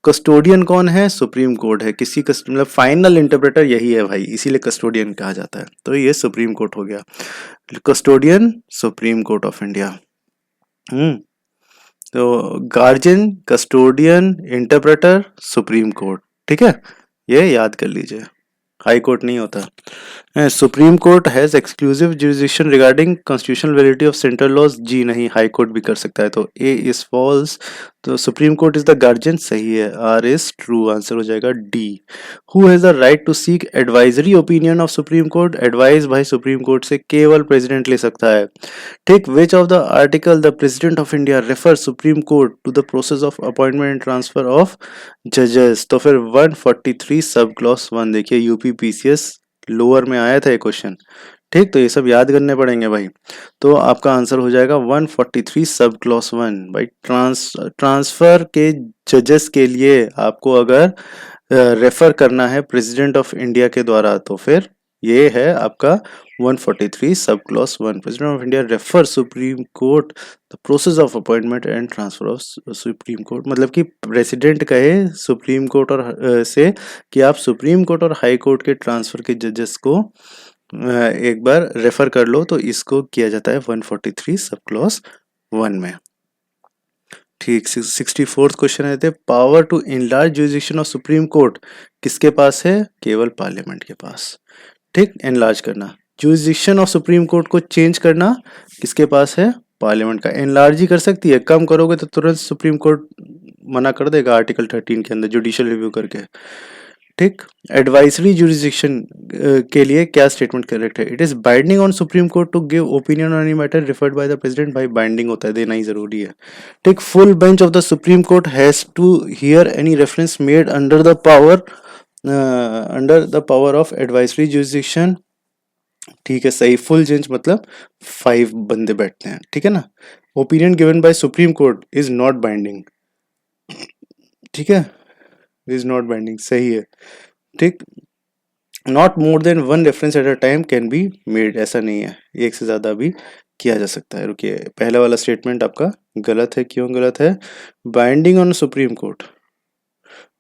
कस्टोडियन कौन है? सुप्रीम कोर्ट है। किसी मतलब फाइनल इंटरप्रेटर यही है भाई, इसीलिए कस्टोडियन कहा जाता है। तो ये सुप्रीम कोर्ट हो गया। Custodian supreme court of India. तो guardian, custodian, interpreter, supreme court, ठीक है, ये याद कर लीजिए। हाई कोर्ट नहीं होता। Supreme court has exclusive jurisdiction regarding constitutional validity of central laws. जी नहीं, हाई कोर्ट भी कर सकता है। तो ए इज फॉल्स। तो supreme court is the guardian, सही है। आर इज ट्रू, आंसर हो जाएगा D. Who has the right to seek advisory opinion of supreme court? Advice भाई सुप्रीम कोर्ट से केवल प्रेसिडेंट ले सकता है, ठीक। Which of the article the president of India refer supreme court to the process of appointment and transfer of जजेस? तो फिर 143 सब क्लॉज 1, देखिए यूपी पीसीएस लोअर में आया था ये क्वेश्चन, ठीक। तो ये सब याद करने पड़ेंगे भाई। तो आपका आंसर हो जाएगा 143 सब क्लॉज 1। भाई ट्रांसफर के जजेस के लिए आपको अगर रेफर करना है प्रेसिडेंट ऑफ इंडिया के द्वारा तो फिर ये है आपका 143 sub clause 1। President of India refer supreme court the process of appointment and transfer of supreme court, मतलब कि प्रेसिडेंट कहे सुप्रीम कोर्ट और से कि आप सुप्रीम कोर्ट और हाई कोर्ट के ट्रांसफर के जजेस को एक बार रेफर कर लो, तो इसको किया जाता है 143 सब क्लॉज 1 में, ठीक। 64th क्वेश्चन है, power to enlarge jurisdiction of supreme court किसके पास है? केवल पार्लियामेंट के पास, ठीक। एनलार्ज करना, जुरिसडिक्शन ऑफ सुप्रीम कोर्ट को चेंज करना किसके पास है? पार्लियामेंट का। एनलार्ज ही कर सकती है, कम करोगे तो तुरंत सुप्रीम कोर्ट मना कर देगा आर्टिकल 13 के अंदर जुडिशियल रिव्यू करके, ठीक। एडवाइजरी जुरिसडिक्शन के लिए क्या स्टेटमेंट करेक्ट है? It is binding on supreme court to give opinion on any matter referred by the president. भाई बाइंडिंग होता है, देना ही जरूरी है, ठीक। Full bench of the supreme court has to hear any reference made under the power of advisory jurisdiction, ठीक है, सही। फुल बेंच मतलब 5 बंदे बैठते हैं, ठीक है ना। Opinion given by supreme court is not binding, ठीक है, इज नॉट बाइंडिंग, सही है, ठीक। Not more than 1 reference at a time can be made, ऐसा नहीं है, एक से ज्यादा भी किया जा सकता है। रुकिए, पहला वाला स्टेटमेंट आपका गलत है। क्यों गलत है? Binding on supreme court,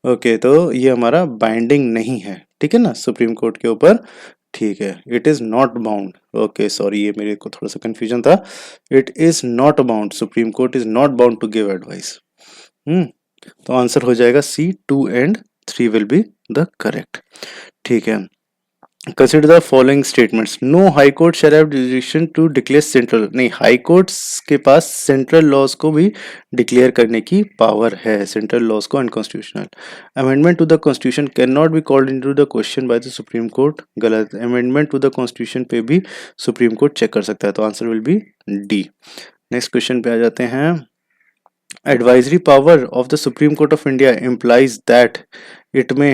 okay, तो ये हमारा बाइंडिंग नहीं है, ठीक है ना, सुप्रीम कोर्ट के ऊपर, ठीक है। It is not bound, okay sorry, ये मेरे को थोड़ा सा कंफ्यूजन था। It is not bound, supreme court is not bound to give advice. तो आंसर हो जाएगा C, 2 and 3 will be the correct, ठीक है। Consider the following statements. No high court shall have jurisdiction to declare central, नहीं, high courts के पास central laws को भी डिक्लेयर करने की पावर है, सेंट्रल लॉज को unconstitutional. Amendment to the constitution can not be called into the question by the supreme court, गलत। अमेंडमेंट टू द कॉन्स्टिट्यूशन पे भी सुप्रीम कोर्ट चेक कर सकता है, तो answer will be D. Next question पे आ जाते हैं। Advisory power of the supreme court of India implies that it may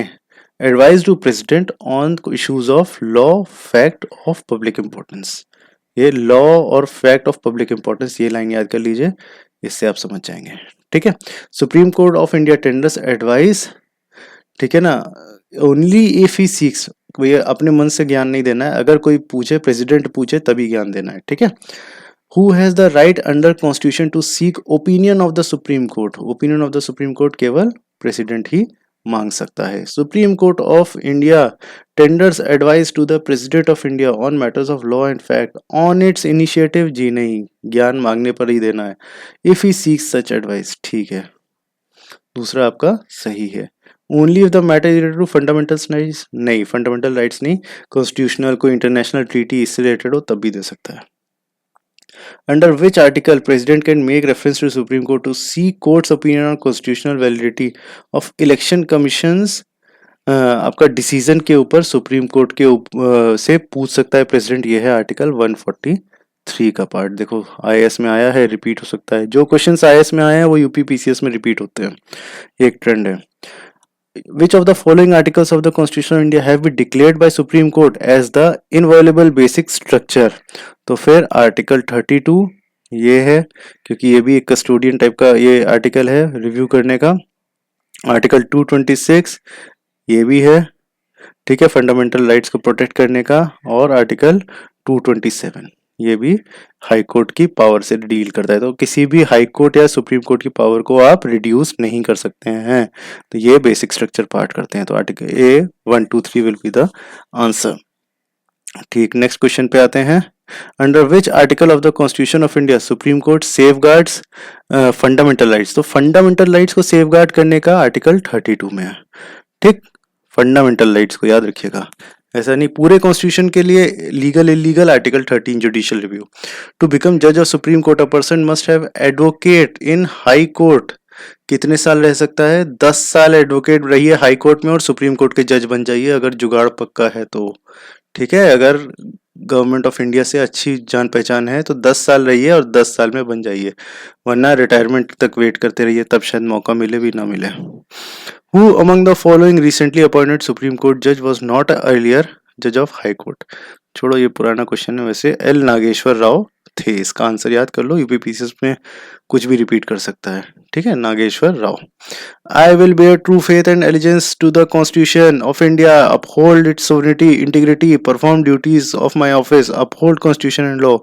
advise to president on issues of law, fact of public importance। ये law और फैक्ट ऑफ पब्लिक इंपॉर्टेंस, ये line याद कर लीजिए, इससे आप समझ जाएंगे, ठीक है। Supreme court of India tenders advice, ठीक है ना, ओनली इफ ही सीक्स, ये अपने मन से ज्ञान नहीं देना है, अगर कोई पूछे, प्रेसिडेंट पूछे तभी ज्ञान देना है, ठीक है। Who has the right under Constitution to seek opinion of the Supreme Court? Opinion of the Supreme Court केवल प्रेसिडेंट ही मांग सकता है। Supreme Court of India tenders advice to the President of India on matters of law and fact on its initiative। जी नहीं, ज्ञान मांगने पर ही देना है। If he seeks such advice, ठीक है, दूसरा आपका सही है। Only if the matter related to fundamental rights, नहीं, फंडामेंटल राइट्स नहीं, कॉन्स्टिट्यूशनल कोई इंटरनेशनल ट्रीटी इससे रिलेटेड हो तब भी दे सकता है। Under which article president can make reference to Supreme Court to seek court's opinion on constitutional validity of election commissions? आपका डिसीजन के ऊपर सुप्रीम कोर्ट के से पूछ सकता है प्रेसिडेंट, ये है आर्टिकल 143। 3 का पार्ट देखो आईएएस में आया है, रिपीट हो सकता है। जो क्वेश्चंस आईएएस में आए हैं वो यूपी पीसीएस में रिपीट होते हैं, ये एक ट्रेंड है। Which of the following articles of the Constitution of India have been declared by Supreme Court as the inviolable basic structure? तो फिर आर्टिकल 32 ये है, क्योंकि ये भी एक कस्टोडियन टाइप का ये आर्टिकल है रिव्यू करने का। आर्टिकल 226 ये भी है, ठीक है, फंडामेंटल राइट्स को प्रोटेक्ट करने का। और आर्टिकल 227 ये भी हाई कोर्ट की पावर से डील करता है। तो किसी भी हाई कोर्ट या सुप्रीम कोर्ट की पावर को आप रिड्यूस नहीं कर सकते हैं। तो ये बेसिक स्ट्रक्चर पार्ट करते हैं। तो article A 1 2 3 will be the answer. ठीक, नेक्स्ट क्वेश्चन पे आते हैं। Under which article of the constitution of India supreme court safeguards fundamental rights? तो फंडामेंटल राइट्स को सेफगार्ड करने का आर्टिकल 32 में है। ठीक, फंडामेंटल राइट्स को याद रखिएगा, ऐसा नहीं पूरे कॉन्स्टिट्यूशन के लिए legal illegal. Article 13 judicial review. To become जज of supreme court a person must have advocate in high court. कितने साल रह सकता है? 10 साल एडवोकेट रहिए हाई कोर्ट में और सुप्रीम कोर्ट के जज बन जाइए, अगर जुगाड़ पक्का है तो। ठीक है, अगर गवर्नमेंट ऑफ इंडिया से अच्छी जान पहचान है तो 10 साल रहिए और 10 साल में बन जाइए, वरना रिटायरमेंट तक वेट करते रहिए, तब शायद मौका मिले भी ना मिले। Who among the following recently appointed Supreme Court judge was not earlier judge of High Court? छोड़ो, ये पुराना क्वेश्चन है वैसे। एल नागेश्वर राव थे, इसका आंसर याद कर लो, यूपीपीसीएस में कुछ भी रिपीट कर सकता है। ठीक है, Nageshwar Rao. I will bear true faith and allegiance to the constitution of India, uphold its sovereignty integrity, perform duties of my office, uphold constitution and law.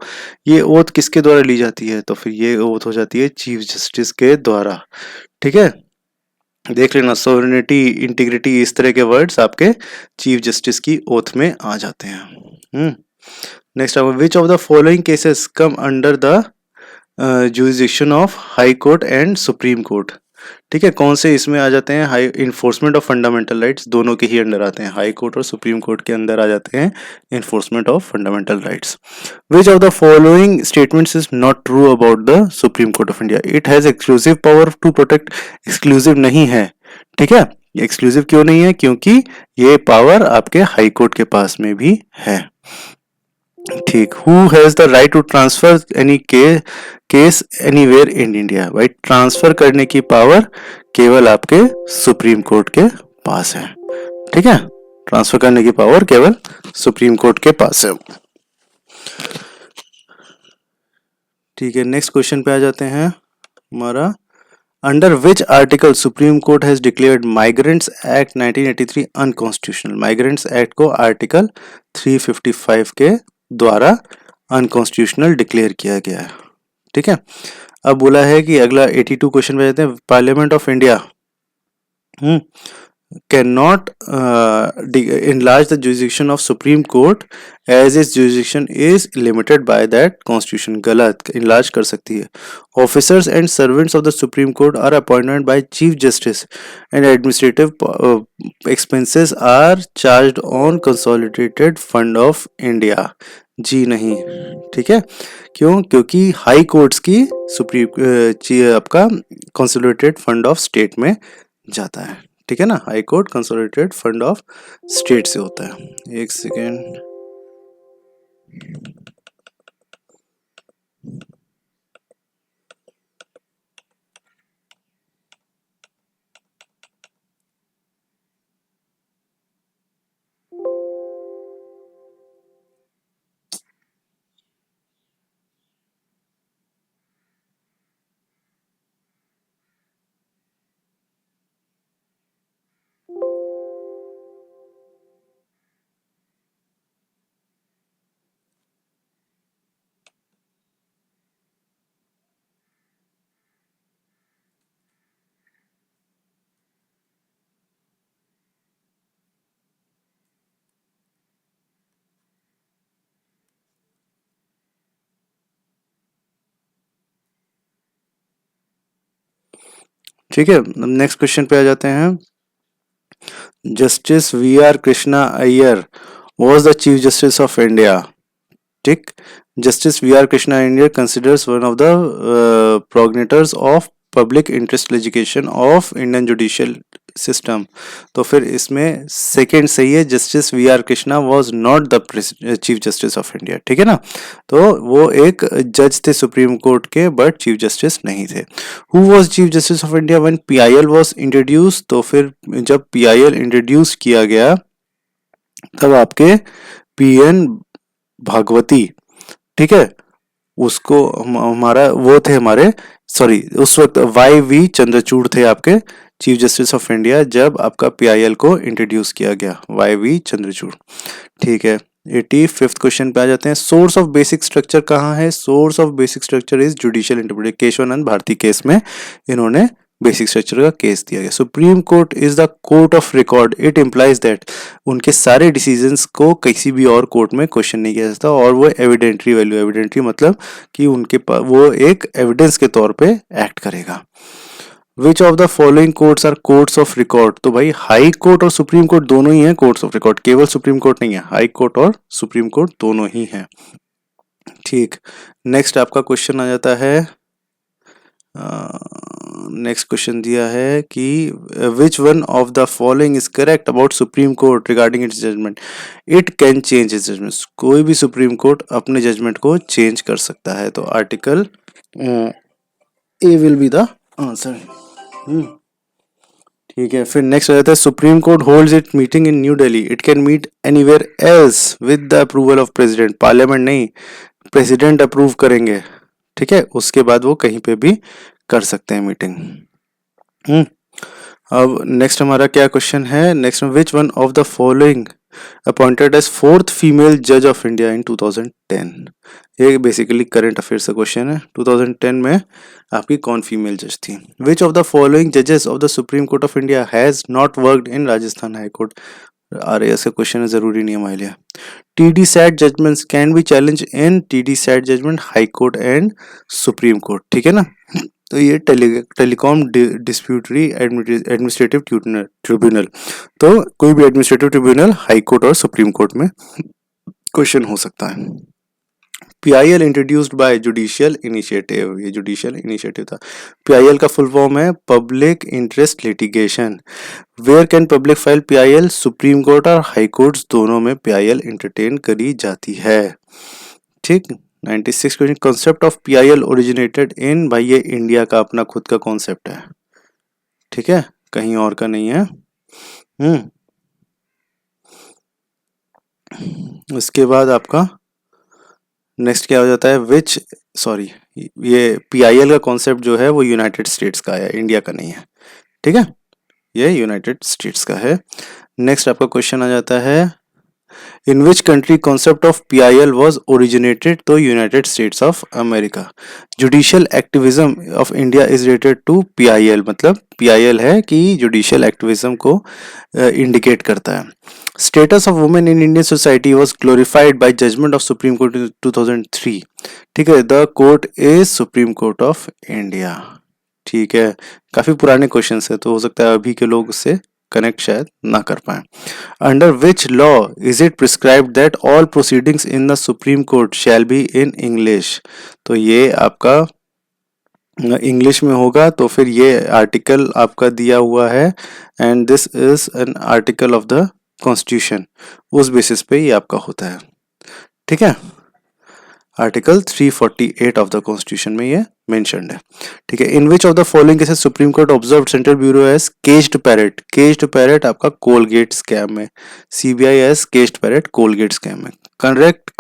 ये ओथ किसके द्वारा ली जाती है? तो फिर ये ओथ हो जाती है चीफ जस्टिस के द्वारा। ठीक है, देख लेना, सोवरेनिटी इंटीग्रिटी इस तरह के वर्ड्स आपके चीफ जस्टिस की ओथ में आ जाते हैं। Next, which of the following cases come under the jurisdiction of high court and supreme court? ठीक है, कौन से इसमें आ जाते हैं? High enforcement of fundamental rights दोनों के ही अंडर आते हैं, हाई कोर्ट और सुप्रीम कोर्ट के अंदर आ जाते हैं enforcement of fundamental rights. Which of the following statements is not true about the supreme court of India? It has exclusive power to protect. Exclusive नहीं है, ठीक है, एक्सक्लूसिव क्यों नहीं है? क्योंकि ये पावर आपके हाई कोर्ट के पास में भी है। ठीक, who has the right to transfer any case anywhere in India? भाई, ट्रांसफर करने की पावर केवल आपके सुप्रीम कोर्ट के पास है। ठीक है, ट्रांसफर करने की पावर केवल सुप्रीम कोर्ट के पास है। ठीक है, नेक्स्ट क्वेश्चन पे आ जाते हैं हमारा। Under which article supreme court has declared migrants act 1983 unconstitutional? Migrants act को आर्टिकल 355 के द्वारा अनकॉन्स्टिट्यूशनल डिक्लेयर किया गया है। ठीक है, अब बोला है कि अगला 82 क्वेश्चन पे जाते हैं। Parliament of India cannot enlarge the jurisdiction of Supreme Court as its jurisdiction is limited by that constitution। गलत, enlarge कर सकती है। Officers and servants of the Supreme Court are appointed by Chief Justice and administrative expenses are charged on consolidated fund of India। जी नहीं, ठीक है, क्यों? क्योंकि high courts की सुप्रीम आपका कंसोलिडेटेड फंड ऑफ स्टेट में जाता है। ठीक है ना, high court consolidated fund of state से होता है। एक सेकेंड, ठीक है, नेक्स्ट क्वेश्चन पे आ जाते हैं। Justice V R Krishna Iyer was the Chief Justice of India। ठीक, justice V R Krishna Iyer considers one of the progenitors of public interest litigation of Indian judicial system. तो फिर इसमें सेकंड सही है, justice V R Krishna was not the chief justice of India, ठीक है ना। तो वो एक जज थे सुप्रीम कोर्ट के, बट चीफ जस्टिस नहीं थे। Who was chief justice of India when PIL was introduce? तो फिर जब पीआईएल इंट्रोड्यूस किया गया तब आपके पीएन भागवती, ठीक है, उसको हमारा वो थे हमारे, सॉरी, उस वक्त वाई वी चंद्रचूड़ थे आपके चीफ जस्टिस ऑफ इंडिया जब आपका पीआईएल को इंट्रोड्यूस किया गया, वाई वी चंद्रचूड़, ठीक है। 85th क्वेश्चन पे आ जाते हैं। सोर्स ऑफ बेसिक स्ट्रक्चर कहाँ है? Source of basic structure is judicial interpretation. Keshavananda Bharati case में इन्होंने बेसिक स्ट्रक्चर का केस दिया गया। Supreme court is the court of record. It implies that उनके सारे डिसीजंस को किसी भी और कोर्ट में क्वेश्चन नहीं किया जा सकता, और वो एविडेंटरी वैल्यू, एविडेंटरी मतलब कि उनके पास वो एक एविडेंस के तौर पे एक्ट करेगा। Which of the following courts are courts of record? तो भाई हाई कोर्ट और सुप्रीम कोर्ट दोनों ही हैं कोर्ट्स ऑफ रिकॉर्ड, केवल सुप्रीम कोर्ट नहीं है, हाई कोर्ट और सुप्रीम कोर्ट दोनों ही हैं, ठीक। नेक्स्ट आपका क्वेश्चन आ जाता है, नेक्स्ट क्वेश्चन दिया है कि which one of the following is correct about supreme court regarding its judgement? It can change its judgement. कोई भी सुप्रीम कोर्ट अपने जजमेंट को चेंज कर सकता है, तो article A will be the answer, ठीक है। फिर नेक्स्ट आ जाता है, supreme court holds it meeting in New Delhi. It can meet anywhere else with the approval of president. Parliament नहीं, प्रेसिडेंट अप्रूव करेंगे, ठीक है, उसके बाद वो कहीं पे भी कर सकते हैं मीटिंग। अब नेक्स्ट हमारा क्या क्वेश्चन है, नेक्स्ट में which one of the following appointed as fourth female जज ऑफ इंडिया इन 2010? ये बेसिकली करंट अफेयर्स का क्वेश्चन है। 2010 में आपकी कौन फीमेल जज थी? विच ऑफ द फॉलोइंग जजेस of the supreme court of India has not worked in Rajasthan high court? RAS का क्वेश्चन है, जरूरी नहीं है हमारे लिए। TDSAT judgements can be challenge in TDSAT judgement high court and supreme court, ठीक है ना। तो ये टेलीकॉम डिस्प्यूटरी एडमिनिस्ट्रेटिव ट्रिब्यूनल, तो कोई भी एडमिनिस्ट्रेटिव ट्रिब्यूनल हाई कोर्ट और सुप्रीम कोर्ट में क्वेश्चन हो सकता है। PIL introduced by judicial initiative, ये जुडिशियल इनिशिएटिव था। पीआईएल का फुल फॉर्म है public interest litigation. Where can public file PIL? Supreme court और हाई कोर्ट्स दोनों में पीआईएल एंटरटेन करी जाती है, ठीक। 96 question, concept of PIL originated in, भाई ये इंडिया का अपना खुद का कॉन्सेप्ट है, ठीक है, कहीं और का नहीं है। इसके बाद आपका नेक्स्ट क्या हो जाता है, विच, सॉरी, ये पीआईएल का कॉन्सेप्ट जो है वो यूनाइटेड स्टेट्स का है, इंडिया का नहीं है, ठीक है, ये यूनाइटेड स्टेट्स का है। नेक्स्ट आपका क्वेश्चन आ जाता है, in which country concept of PIL was originated? तो United States of America. Judicial activism of India is related to PIL, मतलब पीआईएल है कि जुडिशियल एक्टिविज्म को इंडिकेट करता है। Status of women in Indian society was glorified by judgment of supreme court in 2003, ठीक है। The court is supreme court of India, ठीक है। काफी पुराने क्वेश्चन है, तो हो सकता है अभी के लोग उससे कनेक्ट शायद ना कर पाए। Under which law is it prescribed that all proceedings in the supreme court shall be in English? तो ये आपका इंग्लिश में होगा, तो फिर ये आर्टिकल आपका दिया हुआ है, and this is an article of the constitution, उस बेसिस पे ये आपका होता है, ठीक है। आर्टिकल 348 ऑफ द कॉन्स्टिट्यूशन में ये मेंशन्ड है, ठीक है। In which of the following cases supreme court observe central bureau as caged parrot? Caged parrot आपका कोलगेट स्कैम में, CBI as caged parrot Coalgate scam में। Correct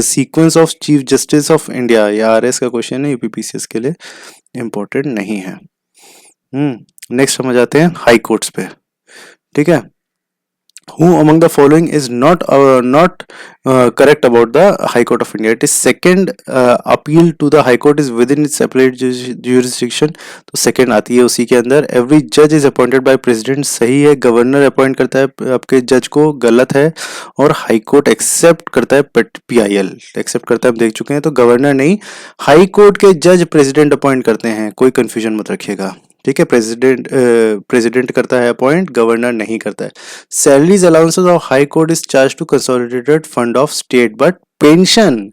sequence of chief justice of India, या RS का question है, UPPCS के लिए important नहीं है। नेक्स्ट समझ आते हैं हाई कोर्ट्स पे, ठीक है। Who among the following is not correct about the High Court of India? It is second appeal to the High Court is within its appellate jurisdiction, तो second आती है उसी के अंदर। Every judge is appointed by president, सही है। Governor appoint करता है आपके जज को, गलत है। और हाई कोर्ट एक्सेप्ट करता है, पीआईएल एक्सेप्ट करता है, हम देख चुके हैं, तो गवर्नर नहीं, हाई कोर्ट के जज प्रेसिडेंट अपॉइंट करते हैं, कोई कंफ्यूजन मत रखिएगा, ठीक है। प्रेसिडेंट करता है अपॉइंट, गवर्नर नहीं करता है। Salaries allowances of high court is charge to consolidated fund of state, but pension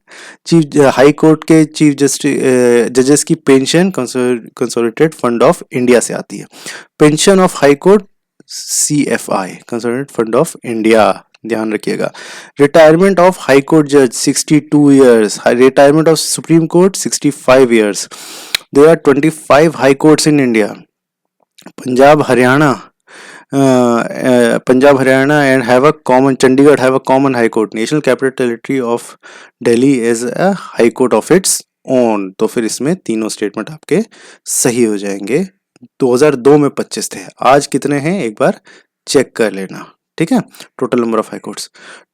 chief high court के चीफ जजेस की pension consolidated fund of India से आती है। Pension of high court CFI consolidated fund of India, ध्यान रखिएगा। Retirement of high court जज 62 years, retirement of supreme court 65 years. There are 25 high courts in India. Punjab Haryana Punjab Haryana and have a common, Chandigarh have a common high court. National capital territory of Delhi is a high court of its own. तो फिर इसमें तीनों statement आपके सही हो जाएंगे। 2002 में 25 थे, आज कितने हैं एक बार चेक कर लेना, ठीक है। Total number of high courts,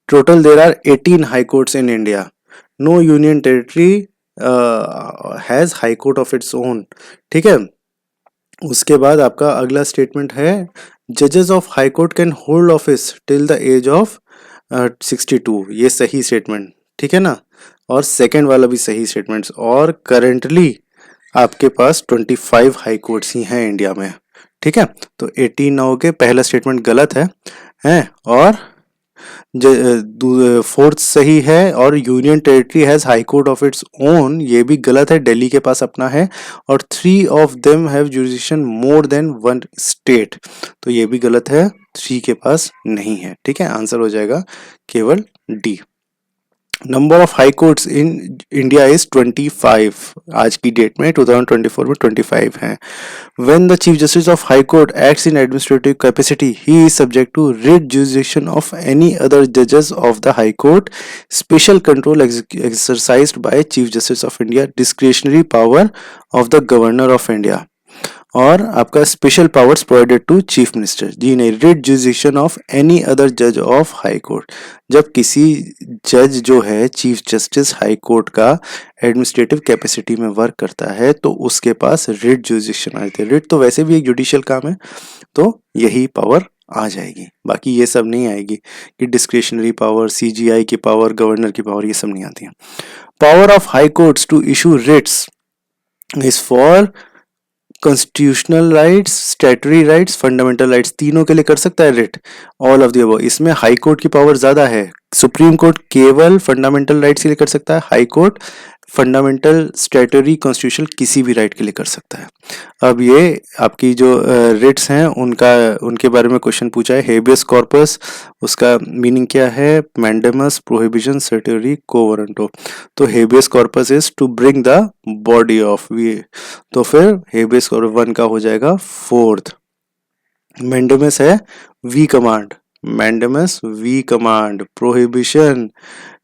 total there are 18 high courts in India. No union territory has high court of its own, ठीक है। उसके बाद आपका अगला स्टेटमेंट है जजेस of high court can hold office till the age of 62। ये सही स्टेटमेंट, ठीक है ना। और सेकंड वाला भी सही स्टेटमेंट्स। और करेंटली आपके पास 25 हाई कोर्ट्स ही हैं इंडिया में, ठीक है। तो 18 ना होके पहला स्टेटमेंट गलत है और फोर्थ सही है। और union territory has high court of its own, ये भी गलत है, दिल्ली के पास अपना है। और 3 of them have jurisdiction more than 1 state, तो ये भी गलत है, 3 के पास नहीं है, ठीक है। आंसर हो जाएगा केवल D. Number of high courts in India is 25, आज की डेट में 2024 में 25 हैं। When the Chief Justice of High Court acts in administrative capacity, he is subject to writ jurisdiction of any other judges of the High Court. Special control exercised by Chief Justice of India, discretionary power of the Governor of India. और आपका special powers provided to chief minister. जी नहीं, writ jurisdiction of any other जज of high court. जब किसी जज जो है चीफ जस्टिस हाई कोर्ट का एडमिनिस्ट्रेटिव कैपेसिटी में वर्क करता है तो उसके पास रिट जुरिडिक्शन आती है। रिट तो वैसे भी एक जुडिशियल काम है, तो यही पावर आ जाएगी। बाकी ये सब नहीं आएगी कि डिस्क्रिशनरी पावर, CGI की पावर, गवर्नर की पावर, ये सब नहीं आती है। Power of high courts to issue writs is for constitutional rights, statutory rights, fundamental rights, तीनों के लिए कर सकता है writ, all of the above. इसमें हाई कोर्ट की पावर ज्यादा है। सुप्रीम कोर्ट केवल फंडामेंटल राइट्स के लिए कर सकता है, high court fundamental, statutory, constitutional किसी भी राइट के लिए कर सकता है। अब ये आपकी जो रिट्स हैं उनके बारे में क्वेश्चन पूछा है। हेबियस कॉर्पस, उसका मीनिंग क्या है? Mandamus, prohibition, सर्टेरी, quo warranto. तो habeas corpus is to bring the body of we, तो फिर हेबियस कॉर्पस 1 का हो जाएगा फोर्थ। मैंडेमस है we command, mandamus we command. Prohibition,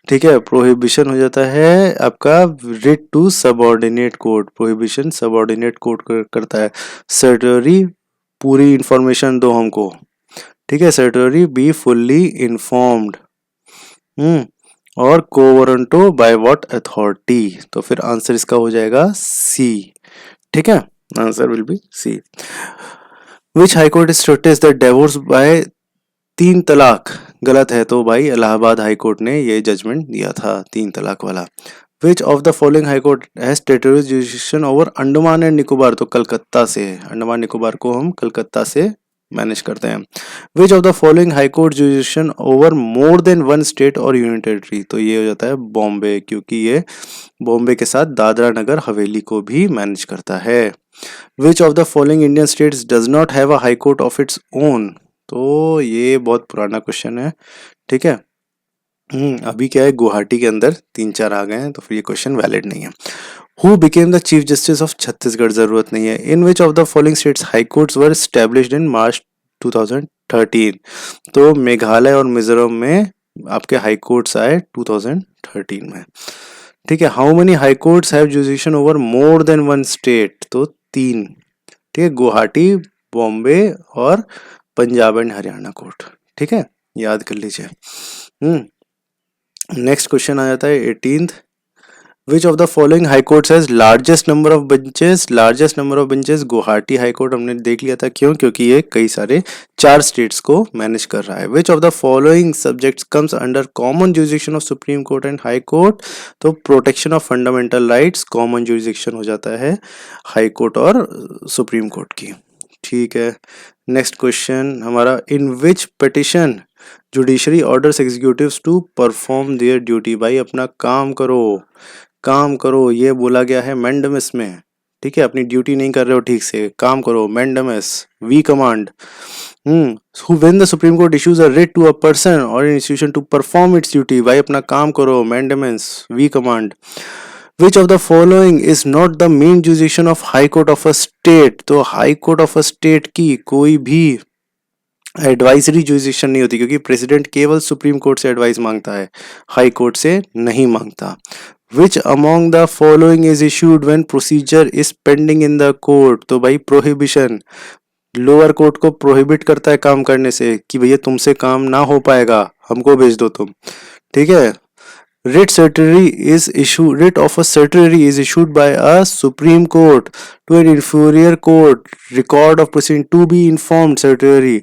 ठीक है, प्रोहिबिशन हो जाता है आपका writ to subordinate court, prohibition subordinate court करता है। सर्टरी, पूरी इंफॉर्मेशन दो हमको, ठीक है, सर्टरी बी फुल्ली इन्फॉर्म्ड। और को वारंटो बाय व्हाट अथॉरिटी, तो फिर आंसर इसका हो जाएगा सी, ठीक है, answer will be C. Which high court states that divorce by 3 talaq गलत है, तो भाई इलाहाबाद हाई कोर्ट ने ये जजमेंट दिया था 3 तलाक वाला। विच of the following high court has territorial jurisdiction over Andaman and Nicobar, तो कलकत्ता से, अंडमान निकोबार को हम कलकत्ता से मैनेज करते हैं। Which of the following high court jurisdiction over more than 1 state और यूनियन टेरिटरी, तो ये हो जाता है बॉम्बे, क्योंकि ये बॉम्बे के साथ दादरा नगर हवेली को भी मैनेज करता है। Which of the following Indian states does not have a high court of its own, तो ये बहुत पुराना क्वेश्चन है, ठीक है। अभी क्या है, गुवाहाटी के अंदर 3-4 आ गए हैं, तो फिर ये क्वेश्चन वैलिड नहीं है। Who became the chief justice of Chhattisgarh, जरूरत नहीं है। In which of the following states high courts were established in March 2013, तो मेघालय और मिजोरम में आपके हाई कोर्ट्स आए 2013 में, ठीक है। How many high courts have jurisdiction over more than 1 state, तो 3, ठीक है, गुवाहाटी, बॉम्बे और पंजाब एंड हरियाणा कोर्ट, ठीक है, याद कर लीजिए। नेक्स्ट क्वेश्चन आ जाता है 18th। Which of the following high courts has largest number of benches, largest number of benches Guwahati high court हमने देख लिया था, क्यों? क्योंकि ये कई सारे 4 स्टेट्स को मैनेज कर रहा है। Which of the following subjects comes under common jurisdiction of supreme court and high court, तो protection of fundamental rights common jurisdiction हो जाता है हाई कोर्ट और सुप्रीम कोर्ट की, ठीक है। नेक्स्ट क्वेश्चन हमारा, in which petition judiciary orders executives to perform their duty, भाई अपना काम करो, काम करो, ये बोला गया है मैंडेमस में, ठीक है। अपनी ड्यूटी नहीं कर रहे हो ठीक से, काम करो, mandamus we command. Who when the Supreme Court issues a writ to a person or an institution to perform its duty, भाई अपना काम करो, mandamus, we command. Which of the following is not the main jurisdiction of High Court of a state? तो High Court of a state की कोई भी advisory jurisdiction नहीं होती, क्योंकि प्रेसिडेंट केवल सुप्रीम कोर्ट से एडवाइस मांगता है, हाई कोर्ट से नहीं मांगता. Which among the following is issued when procedure is pending in the court? तो भाई प्रोहिबिशन, लोअर कोर्ट को प्रोहिबिट करता है काम करने से कि भैया तुमसे काम ना हो पाएगा, हमको भेज दो तुम. ठीक है. Writ of a certiorari is issued by a Supreme Court to an inferior court. Record of proceeding to be informed certiorari,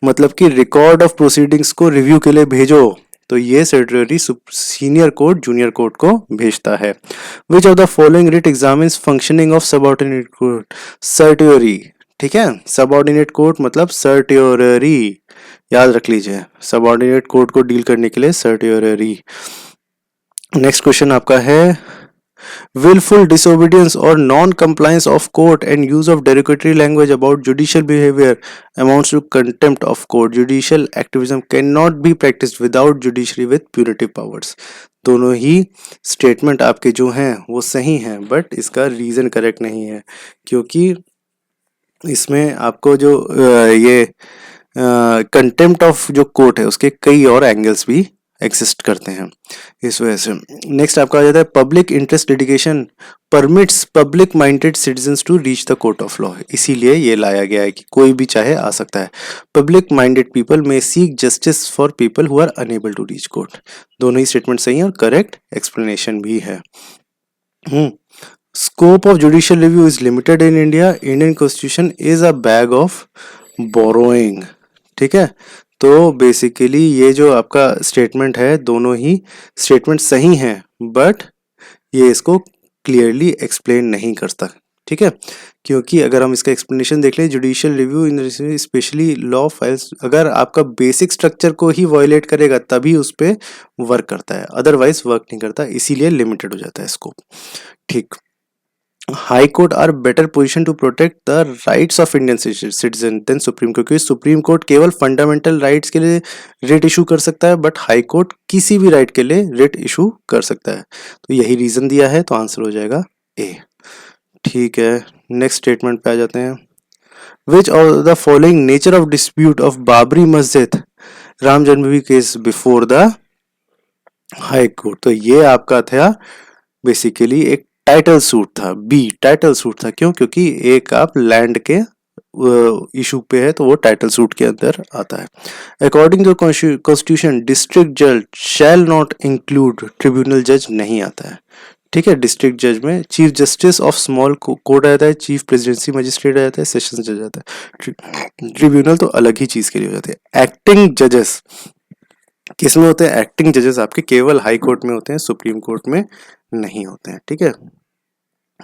मतलब कि record of proceedings को review के लिए भेजो, तो ये certiorari senior court junior court को भेजता है. Which of the following writ examines functioning of subordinate court? Certiorari. ठीक है. सबऑर्डिनेट कोर्ट मतलब सर्टियोररी, याद रख लीजिए, सबऑर्डिनेट कोर्ट को डील करने के लिए सर्टियोररी. नेक्स्ट क्वेश्चन आपका है willful disobedience or non-compliance of court and use of derogatory language about judicial behavior amounts to contempt of court. Judicial activism cannot be practiced without judiciary with punitive powers. दोनों ही statement आपके जो हैं वो सही हैं, बट इसका reason correct नहीं है, क्योंकि इसमें आपको जो ये कंटेम्प्ट ऑफ जो कोर्ट है उसके कई और एंगल्स भी एग्जिस्ट करते हैं, इस वजह से. नेक्स्ट आपका आ जाता है public interest litigation permits public minded citizens to reach the court of law. इसीलिए ये लाया गया है कि कोई भी चाहे आ सकता है. Public minded people may seek justice for people who are unable to reach court. दोनों ही स्टेटमेंट सही है और करेक्ट एक्सप्लेनेशन भी है. Scope of judicial review is limited in India. Indian Constitution is a bag of borrowing. ठीक है. तो बेसिकली ये जो आपका स्टेटमेंट है, दोनों ही स्टेटमेंट सही हैं, बट ये इसको क्लियरली एक्सप्लेन नहीं करता. ठीक है. क्योंकि अगर हम इसका एक्सप्लेनेशन देख लें, जुडिशियल रिव्यू इन स्पेशली लॉ फाइल्स, अगर आपका बेसिक स्ट्रक्चर को ही वायलेट करेगा तभी उस पर वर्क करता है, अदरवाइज वर्क नहीं करता, इसीलिए लिमिटेड हो जाता है स्कोप. ठीक. High court are better position to protect the rights of Indian citizen than supreme court, क्योंकि सुप्रीम कोर्ट केवल फंडामेंटल राइट्स के लिए रिट इशू कर सकता है, बट हाई कोर्ट किसी भी राइट के लिए रिट इशू कर सकता है. तो यही रीजन दिया है, तो आंसर हो जाएगा ए. ठीक है. नेक्स्ट स्टेटमेंट पे आ जाते हैं. Which of the following nature of dispute of Babri मस्जिद राम जन्मभूमि case before the high court? तो ये आपका था बेसिकली एक टाइटल सूट था. बी टाइटल सूट था. क्यों? क्योंकि एक आप लैंड के इशू पे है, तो वो टाइटल सूट के अंदर आता है. अकॉर्डिंग टू कॉन्स्टिट्यूशन डिस्ट्रिक्ट जज शैल नॉट इंक्लूड ट्रिब्यूनल जज नहीं आता है. ठीक है. डिस्ट्रिक्ट जज में chief justice of small court आ जाता है, चीफ प्रेसिडेंसी मजिस्ट्रेट आ जाता है, सेशन जज आता है. ट्रिब्यूनल तो अलग ही चीज के लिए हो जाते हैं. एक्टिंग जजेस किस में होते हैं? एक्टिंग जजेस आपके केवल हाई कोर्ट में होते हैं, सुप्रीम कोर्ट में नहीं होते हैं. ठीक है.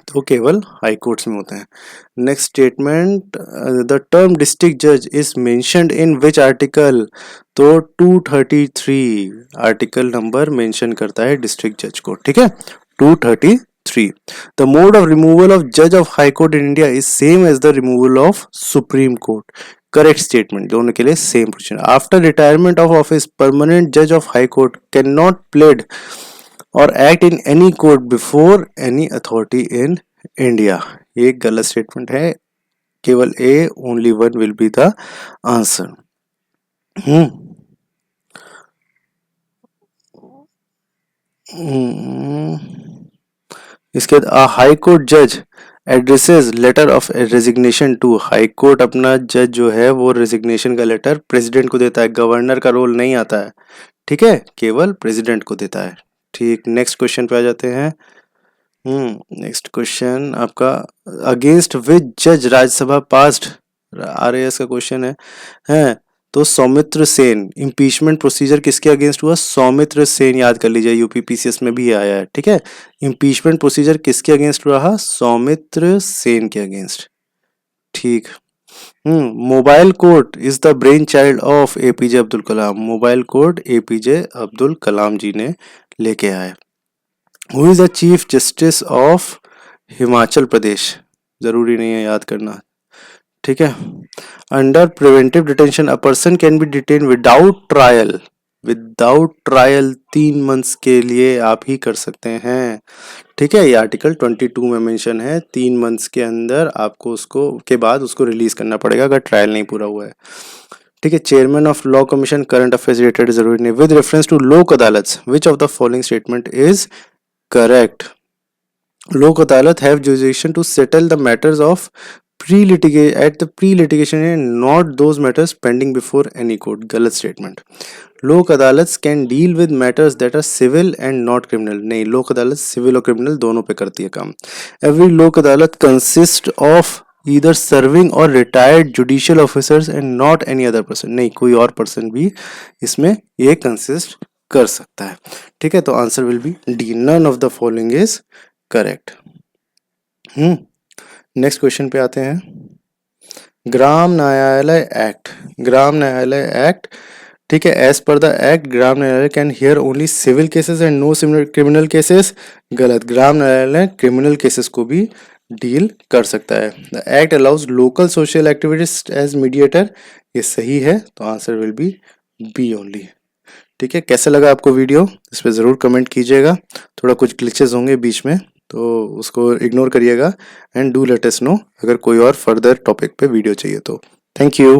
तो केवल हाई कोर्ट्स में होते हैं. Next statement, the term district जज is mentioned in which article? तो 233 आर्टिकल नंबर मेंशन करता है डिस्ट्रिक्ट जज को. ठीक है. 233. The mode of removal of जज of high court in India is same as the removal of supreme court. Correct statement. दोनों के लिए same procedure. After retirement of office permanent जज of high court can not plead or act in any court before any authority in India. ये गलत statement है. केवल A, only one will be the answer. इसके बाद high court जज addresses letter of resignation to. High court अपना जज जो है वो रेजिग्नेशन का लेटर प्रेसिडेंट को देता है. गवर्नर का रोल नहीं आता है. ठीक है. केवल प्रेसिडेंट को देता है. ठीक. नेक्स्ट क्वेश्चन पे आ जाते हैं. नेक्स्ट क्वेश्चन आपका अगेंस्ट विच जज राज्यसभा पास्ड, आरएएस का क्वेश्चन है. तो सौमित्र सेन. इम्पीचमेंट प्रोसीजर किसके अगेंस्ट हुआ? सौमित्र सेन. याद कर लीजिए, यूपीपीसीएस में भी आया है. ठीक है. इम्पीचमेंट प्रोसीजर किसके अगेंस्ट रहा? सौमित्र सेन के अगेंस्ट. ठीक. Mobile court is the brain child of APJ Abdul Kalam. Mobile court APJ Abdul Kalam ji ने लेके आए. Who is the chief justice of Himachal Pradesh? जरूरी नहीं है याद करना. ठीक है। Under preventive detention a person can be detain without trial, without trial 3 months के लिए आप ही कर सकते हैं। ठीक है, ये आर्टिकल 22 में मेंशन है, 3 मंथ्स के अंदर आपको उसको के बाद उसको रिलीज करना पड़ेगा अगर ट्रायल नहीं पूरा हुआ है। ठीक है, chairman of law commission current affairs related जरूरी नहीं। With reference to Lok Adalat which of the following statement is correct? Lok Adalat have jurisdiction to settle the matters of pre-litigation at the pre-litigation and not those matters pending before any court. गलत statement. Lok Adalat can deal with matters that are civil and not criminal. नहीं, लोक अदालत civil और criminal दोनों पे करती है काम। Every लोक अदालत कंसिस्ट ऑफ ईदर सर्विंग और retired judicial officers and not any other person. नहीं, कोई और पर्सन भी इसमें ये कंसिस्ट कर सकता है। ठीक है, तो answer will be D, none of the following is correct. Next question पे आते हैं। ग्राम न्यायालय एक्ट, ग्राम न्यायालय एक्ट, ठीक है, as per the act Gram Nyayalaya can hear only civil cases and no criminal cases. गलत, ग्राम न्यायालय क्रिमिनल केसेस को भी डील कर सकता है। The act allows local social activities as mediator, ये सही है, तो answer will be B only. ठीक है, कैसा लगा आपको वीडियो, इस पर ज़रूर कमेंट कीजिएगा। थोड़ा कुछ ग्लिचेस होंगे बीच में, तो उसको इग्नोर करिएगा and do let us know अगर कोई और फर्दर टॉपिक पे वीडियो चाहिए तो। Thank you.